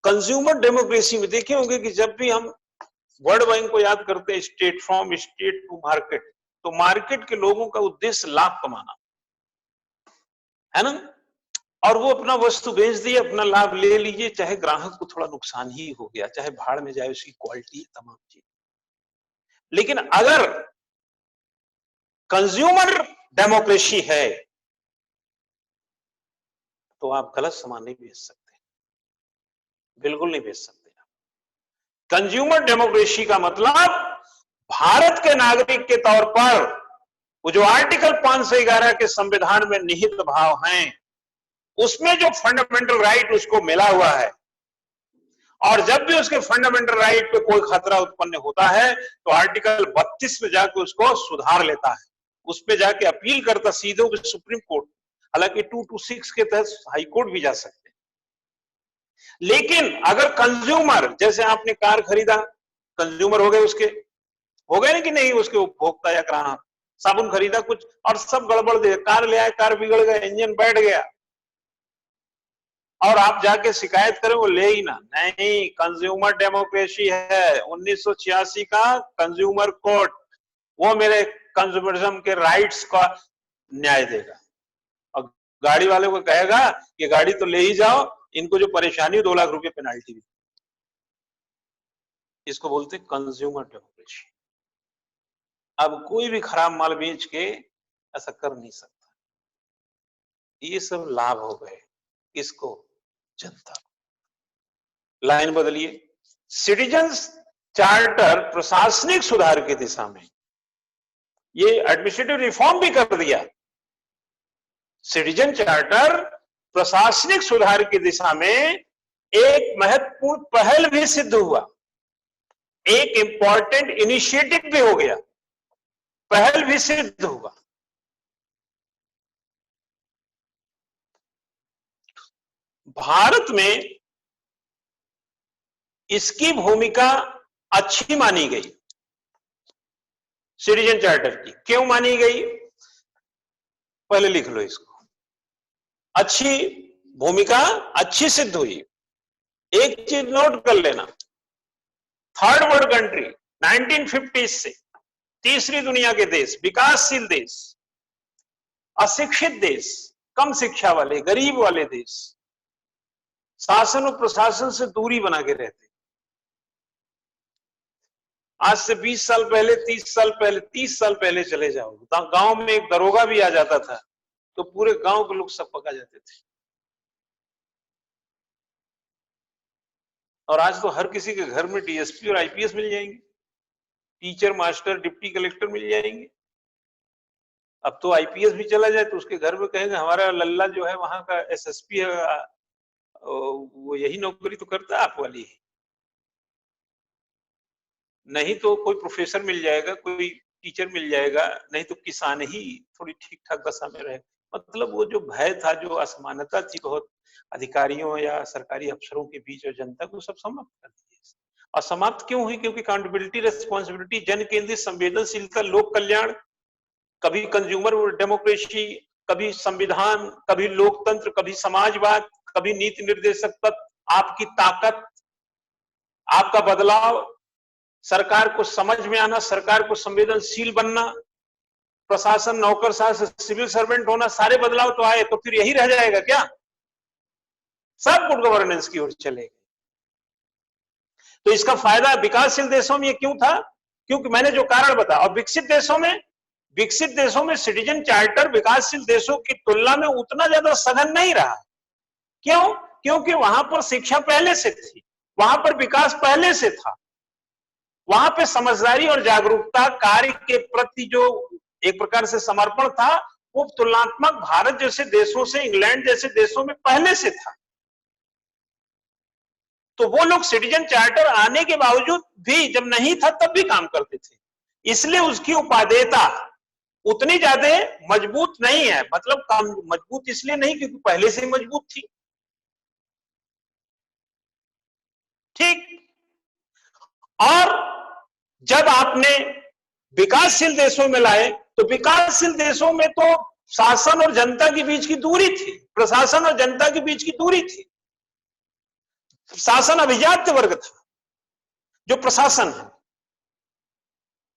कंज्यूमर डेमोक्रेसी में देखे होंगे कि जब भी हम वर्ल्ड बैंक को याद करते हैं, state from state to market, तो मार्केट के लोगों का उद्देश्य लाभ कमाना है ना, और वो अपना वस्तु बेच दिए, अपना लाभ ले लीजिए, चाहे ग्राहक को थोड़ा नुकसान ही हो गया, चाहे भाड़ में जाए उसकी क्वालिटी, तमाम चीज। लेकिन अगर कंज्यूमर डेमोक्रेसी है तो आप गलत सामान नहीं बेच सकते, बिल्कुल नहीं बेच सकते। कंज्यूमर डेमोक्रेसी का मतलब भारत के नागरिक के तौर पर वो जो आर्टिकल 511 के संविधान में निहित भाव हैं, उसमें जो फंडामेंटल राइट उसको मिला हुआ है, और जब भी उसके फंडामेंटल राइट पे कोई खतरा उत्पन्न होता है तो आर्टिकल 32 में जाके उसको सुधार लेता है, उस पे जाके अपील करता सीधे सुप्रीम कोर्ट, हालांकि 226 के तहत हाई कोर्ट भी जा सकते हैं। लेकिन अगर कंज्यूमर, जैसे आपने कार खरीदा, कंज्यूमर हो गए, उसके हो गए ना कि नहीं, उसके उपभोक्ता या ग्राहक, साबुन खरीदा कुछ और सब गड़बड़ दे, कार ले आए, कार बिगड़ गया, इंजन बैठ गया, और आप जाके शिकायत करें, वो ले ही ना, नहीं, कंज्यूमर डेमोक्रेसी है 1986 का कंज्यूमर कोर्ट, वो मेरे कंज्यूमरिज्म के राइट्स का न्याय देगा, और गाड़ी वाले को कहेगा कि गाड़ी तो ले ही जाओ, इनको जो परेशानी 2 लाख रुपए पेनाल्टी भी। इसको बोलते कंज्यूमर डेमोक्रेसी। अब कोई भी खराब माल बेच के ऐसा कर नहीं सकता। ये सब लाभ हो गए किसको? जनता। लाइन बदलिए। सिटीजन्स चार्टर प्रशासनिक सुधार की दिशा में, ये एडमिनिस्ट्रेटिव रिफॉर्म भी कर दिया। सिटीजन चार्टर प्रशासनिक सुधार की दिशा में एक महत्वपूर्ण पहल भी सिद्ध हुआ, एक इंपॉर्टेंट इनिशिएटिव भी हो गया, पहल भी सिद्ध हुआ। भारत में इसकी भूमिका अच्छी मानी गई, सिटीजन चार्टर की। क्यों मानी गई? पहले लिख लो इसको। अच्छी भूमिका अच्छी सिद्ध हुई। एक चीज नोट कर लेना, थर्ड वर्ल्ड कंट्री 1950 से तीसरी दुनिया के देश, विकासशील देश, अशिक्षित देश, कम शिक्षा वाले, गरीब वाले देश, शासन और प्रशासन से दूरी बना के रहते। आज से 20 साल पहले, 30 साल पहले, 30 साल पहले चले जाओ, गांव में एक दरोगा भी आ जाता था तो पूरे गांव के लोग सब पका जाते थे। और आज तो हर किसी के घर में डीएसपी और आईपीएस मिल जाएंगे, टीचर, मास्टर, डिप्टी कलेक्टर मिल जाएंगे। अब तो आईपीएस भी चला जाए तो उसके घर में कहेंगे हमारा लल्ला जो है वहां का एसएसपी है, वो यही नौकरी तो करता है आप वाली ही। नहीं तो कोई प्रोफेसर मिल जाएगा, कोई टीचर मिल जाएगा, नहीं तो किसान ही थोड़ी ठीक ठाक दशा में रहे। मतलब वो जो भय था, जो असमानता थी बहुत अधिकारियों या सरकारी अफसरों के बीच और जनता को, सब समाप्त कर दिया। और समाप्त क्यों हुई? क्योंकि अकाउंटेबिलिटी, रेस्पॉन्सिबिलिटी, जन केंद्रित संवेदनशीलता, लोक कल्याण, कभी कंज्यूमर डेमोक्रेसी, कभी संविधान, कभी लोकतंत्र, कभी समाजवाद, कभी नीति निर्देशक तत्व, आपकी ताकत, आपका बदलाव, सरकार को समझ में आना, सरकार को संवेदनशील बनना, प्रशासन नौकरशाह से सिविल सर्वेंट होना, सारे बदलाव तो आए, तो फिर यही रह जाएगा क्या? सब गुड गवर्नेंस की ओर चलेगा। तो इसका फायदा विकासशील देशों में क्यों था? क्योंकि मैंने जो कारण बताया। और विकसित देशों में सिटीजन चार्टर विकासशील देशों की तुलना में उतना ज्यादा सघन नहीं रहा। क्यों? क्योंकि वहां पर शिक्षा पहले से थी, वहां पर विकास पहले से था, वहां पे समझदारी और जागरूकता, कार्य के प्रति जो एक प्रकार से समर्पण था, वो तुलनात्मक भारत जैसे देशों से, इंग्लैंड जैसे देशों में पहले से था। तो वो लोग सिटीजन चार्टर आने के बावजूद भी, जब नहीं था तब भी काम करते थे, इसलिए उसकी उपादेयता उतनी ज्यादा मजबूत नहीं है। मतलब कम मजबूत इसलिए नहीं क्योंकि पहले से ही मजबूत थी। ठीक। और जब आपने विकासशील देशों में लाए तो विकासशील देशों में तो शासन और जनता के बीच की दूरी थी, प्रशासन और जनता के बीच की दूरी थी। शासन अभिजात्य वर्ग था, जो प्रशासन है।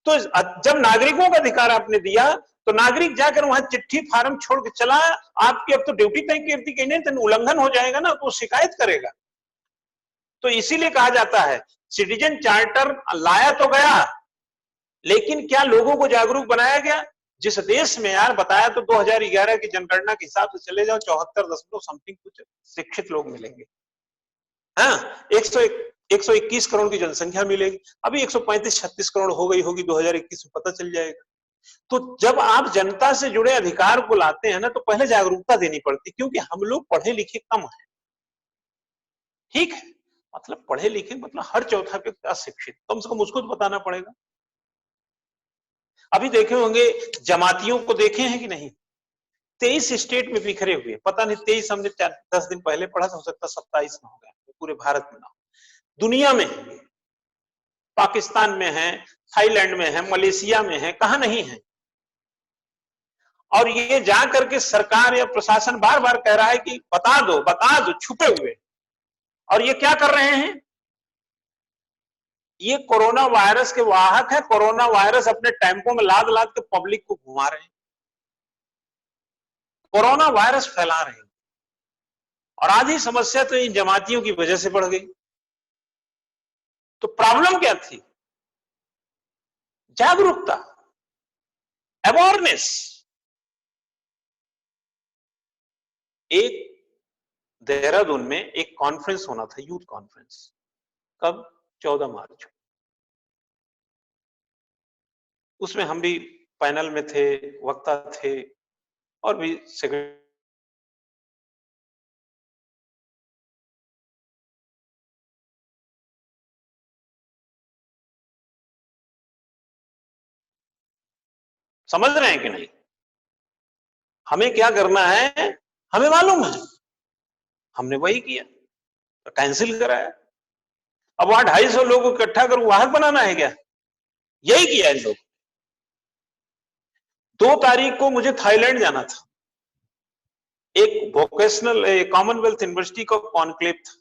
तो जब नागरिकों का अधिकार आपने दिया, तो नागरिक जाकर वहां चिट्ठी फार्म छोड़ के चला, आपकी अब तो ड्यूटी तय कर दी, नहीं तो उल्लंघन हो जाएगा ना, तो शिकायत करेगा। तो इसीलिए कहा जाता है सिटीजन चार्टर लाया तो गया, लेकिन क्या लोगों को जागरूक बनाया गया? जिस देश में यार बताया तो 2011 की जनगणना के हिसाब से चले जाओ 74 दशमलव समथिंग कुछ शिक्षित लोग मिलेंगे। हाँ, 121 करोड़ की जनसंख्या मिलेगी। अभी 135-36 करोड़ हो गई होगी 2021 में, पता चल जाएगा। तो जब आप जनता से जुड़े अधिकार को लाते हैं ना, तो पहले जागरूकता देनी पड़ती, क्योंकि हम लोग पढ़े लिखे कम हैं। ठीक है, मतलब पढ़े लिखे मतलब हर चौथा व्यक्ति अशिक्षित, कम से कम उसको तो बताना पड़ेगा। अभी देखे होंगे जमातियों को, देखे हैं कि नहीं? 23 स्टेट में बिखरे हुए, पता नहीं 23 हमने 10 दिन पहले पढ़ा था, हो सकता 27 में हो गया, पूरे भारत में ना, दुनिया में है, पाकिस्तान में है, थाईलैंड में है, मलेशिया में है, कहां नहीं है। और ये जा करके सरकार या प्रशासन बार बार कह रहा है कि बता दो, छुपे हुए। और ये क्या कर रहे हैं? ये कोरोना वायरस के वाहक है। कोरोना वायरस अपने टेम्पो में लाद लाद के पब्लिक को घुमा रहे हैं, कोरोना वायरस फैला रहे हैं। और आधी समस्या तो इन जमातियों की वजह से बढ़ गई। तो प्रॉब्लम क्या थी? जागरूकता, अवेयरनेस। एक देहरादून में एक कॉन्फ्रेंस होना था, यूथ कॉन्फ्रेंस। कब? 14 मार्च। उसमें हम भी पैनल में थे, वक्ता थे, और भी समझ रहे हैं कि नहीं? हमें क्या करना है हमें मालूम है, हमने वही किया, तो कैंसिल कराया। अब वहां 250 लोगों को इकट्ठा कर वाहक बनाना है क्या? यही किया इन लोग। 2 तारीख को मुझे थाईलैंड जाना था, एक वोकेशनल कॉमनवेल्थ यूनिवर्सिटी का कॉन्क्लेव था,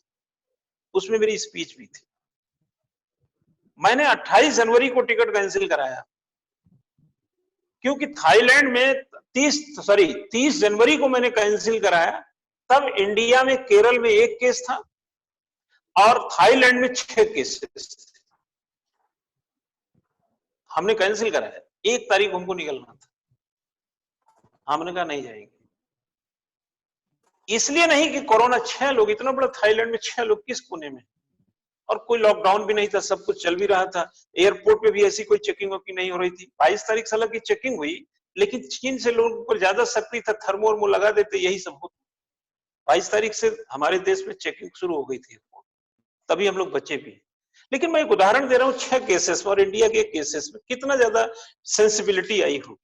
उसमें मेरी स्पीच भी थी। मैंने 28 जनवरी को टिकट कैंसिल कराया, क्योंकि थाईलैंड में 30 जनवरी को मैंने कैंसिल कराया, तब इंडिया में केरल में 1 केस था और थाईलैंड में 6 केसेस। हमने कैंसिल कराया, 1 तारीख हमको निकलना था, हमने कहा नहीं जाएंगे। इसलिए नहीं कि कोरोना 6 लोग, इतना बड़ा थाईलैंड में 6 लोग किस कोने में, और कोई लॉकडाउन भी नहीं था, सब कुछ चल भी रहा था। एयरपोर्ट पे भी ऐसी कोई चेकिंग वोकिंग नहीं हो रही थी। 22 तारीख से की चेकिंग हुई, लेकिन चीन से लोगों पर ज्यादा सख्ती था, थर्मो लगा देते, यही सब होता। 22 तारीख से हमारे देश में चेकिंग शुरू हो गई थी, तभी हम लोग बचे भी। लेकिन मैं एक उदाहरण दे रहा हूं, 6 केसेस और इंडिया के केसेस में कितना ज्यादा सेंसिबिलिटी आई हो।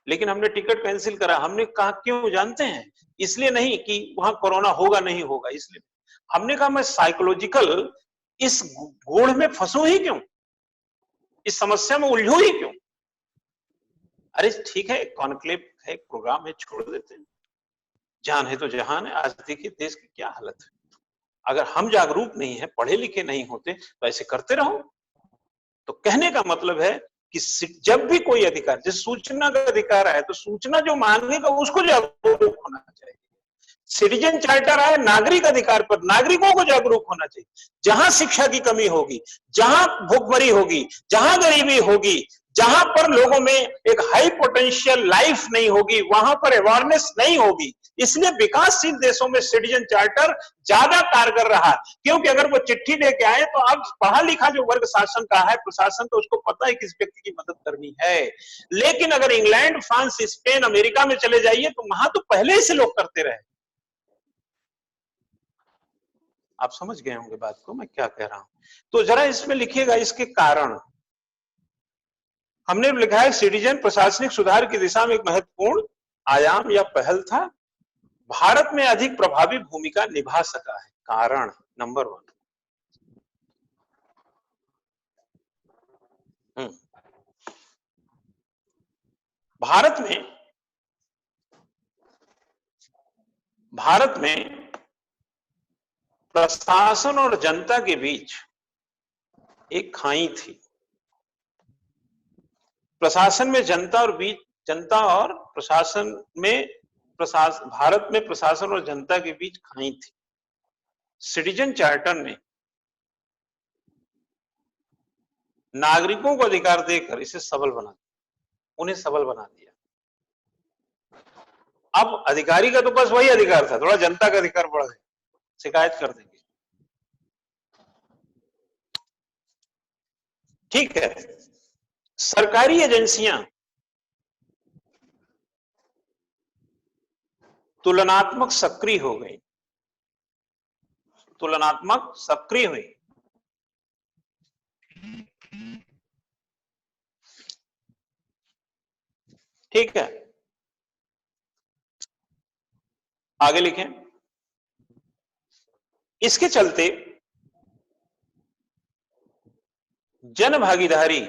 लेकिन हमने टिकट कैंसिल करा। हमने कहा क्यों जानते हैं? इसलिए नहीं कि वहां कोरोना होगा नहीं होगा, इसलिए हमने कहा मैं साइकोलॉजिकल इस गूढ़ में फंसू ही क्यों, इस समस्या में उलझू ही क्यों। अरे ठीक है, कॉन्क्लेव है, प्रोग्राम है, छोड़ देते हैं, जान है तो जहान है। आज देखिए देश की क्या हालत है। अगर हम जागरूक नहीं है, पढ़े लिखे नहीं होते, तो ऐसे करते रहो। तो कहने का मतलब है कि जब भी कोई अधिकार, जैसे सूचना का अधिकार है, तो सूचना जो मांगेगा उसको जागरूक होना चाहिए। सिटीजन चार्टर आए नागरिक अधिकार पर, नागरिकों को जागरूक होना चाहिए। जहां शिक्षा की कमी होगी, जहां भूखमरी होगी, जहां गरीबी होगी, जहां पर लोगों में एक हाई पोटेंशियल लाइफ नहीं होगी, वहां पर अवेयरनेस नहीं होगी। इसलिए विकासशील देशों में सिटीजन चार्टर ज्यादा कारगर रहा, क्योंकि अगर वो चिट्ठी लेके आए तो अब पढ़ा लिखा जो वर्ग शासन का है, प्रशासन, तो उसको पता है किस व्यक्ति की मदद करनी है। लेकिन अगर इंग्लैंड, फ्रांस, स्पेन, अमेरिका में चले जाइए तो वहां तो पहले से लोग करते रहे। आप समझ गए होंगे बात को मैं क्या कह रहा हूं। तो जरा इसमें लिखिएगा इसके कारण। हमने लिखा है सिटीजन प्रशासनिक सुधार की दिशा में एक महत्वपूर्ण आयाम या पहल था, भारत में अधिक प्रभावी भूमिका निभा सका है। कारण नंबर 1, भारत में प्रशासन और जनता के बीच एक खाई थी। प्रशासन में जनता और प्रशासन में भारत में प्रशासन और जनता के बीच खाई थी। सिटीजन चार्टर ने नागरिकों को अधिकार देकर इसे सबल बना दिया, उन्हें सबल बना दिया। अब अधिकारी का तो बस वही अधिकार था, थोड़ा जनता का अधिकार बढ़ गया, शिकायत कर देंगे। ठीक है, सरकारी एजेंसियां तुलनात्मक सक्रिय हो गई, तुलनात्मक सक्रिय हुई। ठीक है, आगे लिखें। इसके चलते जन भागीदारी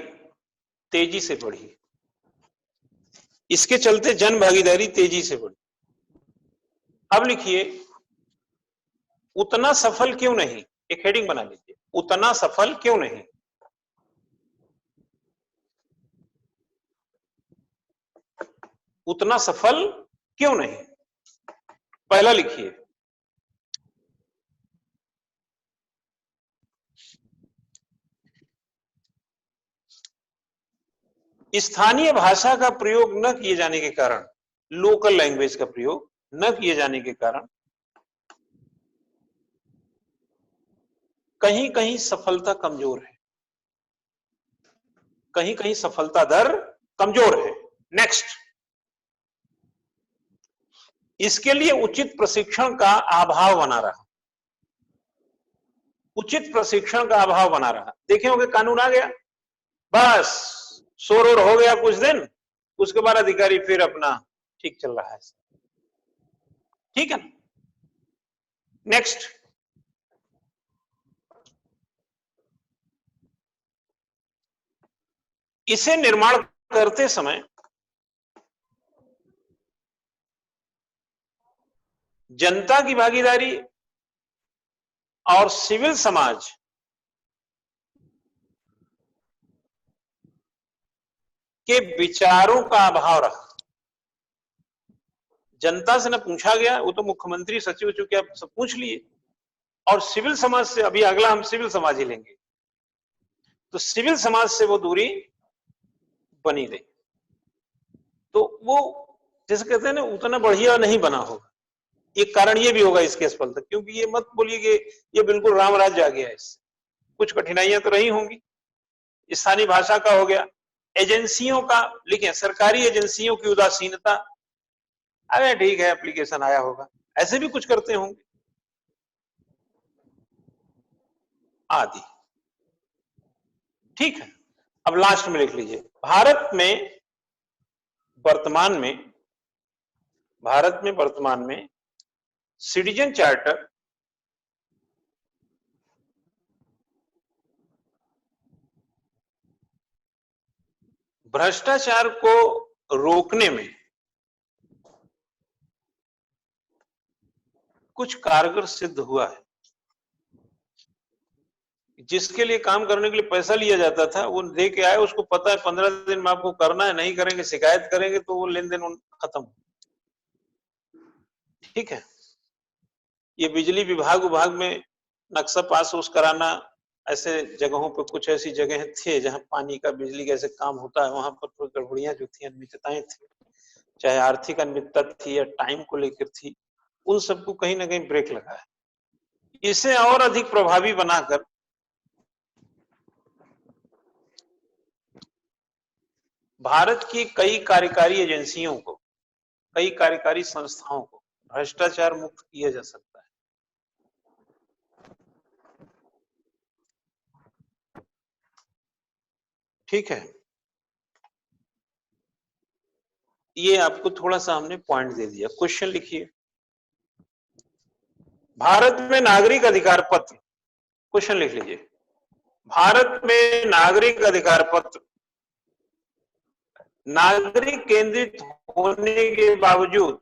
तेजी से बढ़ी। इसके चलते जन भागीदारी तेजी से बढ़ी। अब लिखिए, उतना सफल क्यों नहीं, एक हेडिंग बना लीजिए, उतना सफल क्यों नहीं। उतना सफल क्यों नहीं, पहला लिखिए, स्थानीय भाषा का प्रयोग न किए जाने के कारण, लोकल लैंग्वेज का प्रयोग न किए जाने के कारण कहीं कहीं सफलता कमजोर है, कहीं कहीं सफलता दर कमजोर है। नेक्स्ट, इसके लिए उचित प्रशिक्षण का अभाव बना रहा, उचित प्रशिक्षण का अभाव बना रहा। देखे होंगे कानून आ गया, बस शोर हो गया कुछ दिन, उसके बाद अधिकारी फिर अपना ठीक चल रहा है। ठीक है, नेक्स्ट, इसे निर्माण करते समय जनता की भागीदारी और सिविल समाज के विचारों का अभाव रहा। जनता से न पूछा गया, वो तो मुख्यमंत्री सचिव चूंकि आप सब पूछ लिए, और सिविल समाज से, अभी अगला हम सिविल समाज ही लेंगे, तो सिविल समाज से वो दूरी बनी रही। तो वो जैसे कहते हैं ना, उतना बढ़िया नहीं बना होगा। एक कारण ये भी होगा इसके असफलता, क्योंकि ये मत बोलिए कि ये बिल्कुल राम राज्य आ गया है, इससे कुछ कठिनाइयां तो रही होंगी। स्थानीय भाषा का हो गया, एजेंसियों का, लिखें सरकारी एजेंसियों की उदासीनता, अरे ठीक है एप्लीकेशन आया होगा, ऐसे भी कुछ करते होंगे, आदि। ठीक है, अब लास्ट में लिख लीजिए, भारत में वर्तमान में सिटीजन चार्टर भ्रष्टाचार को रोकने में कुछ कारगर सिद्ध हुआ है। जिसके लिए काम करने के लिए पैसा लिया जाता था, वो दे के आए, उसको पता है 15 दिन में आपको करना है, नहीं करेंगे शिकायत करेंगे तो वो लेन देन खत्म। ठीक है, ये बिजली विभाग में नक्शा पास उस कराना, ऐसे जगहों पर कुछ ऐसी जगह थे जहां पानी का बिजली का ऐसे काम होता है, वहां पर गड़बड़ियां जो थी, अनियमितताएं थी, चाहे आर्थिक अनियमितता थी या टाइम को लेकर थी, उन सबको कहीं ना कहीं ब्रेक लगा है। इसे और अधिक प्रभावी बनाकर भारत की कई कार्यकारी एजेंसियों को, कई कार्यकारी संस्थाओं को भ्रष्टाचार मुक्त किया जा सकता है। ठीक है, ये आपको थोड़ा सा हमने पॉइंट दे दिया। क्वेश्चन लिखिए, भारत में नागरिक अधिकार पत्र, क्वेश्चन लिख लीजिए, भारत में नागरिक अधिकार पत्र नागरिक केंद्रित होने के बावजूद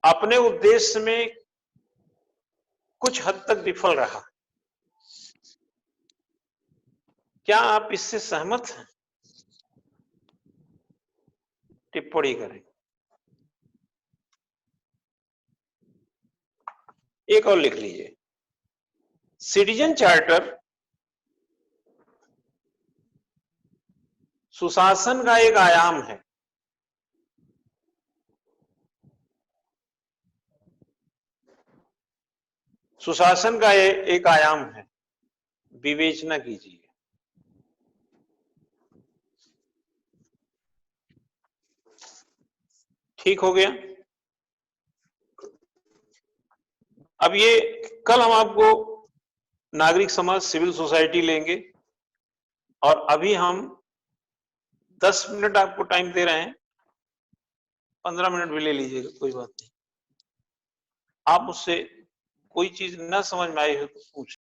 अपने उद्देश्य में कुछ हद तक विफल रहा। क्या आप इससे सहमत हैं? टिप्पणी करें। एक और लिख लीजिए, सिटीजन चार्टर सुशासन का एक आयाम है। सुशासन का एक आयाम है, विवेचना कीजिए। ठीक हो गया। अब ये कल हम आपको नागरिक समाज सिविल सोसाइटी लेंगे और अभी हम 10 मिनट आपको टाइम दे रहे हैं, 15 मिनट भी ले लीजिएगा, कोई बात नहीं। आप उससे कोई चीज न समझ में आई हो तो पूछ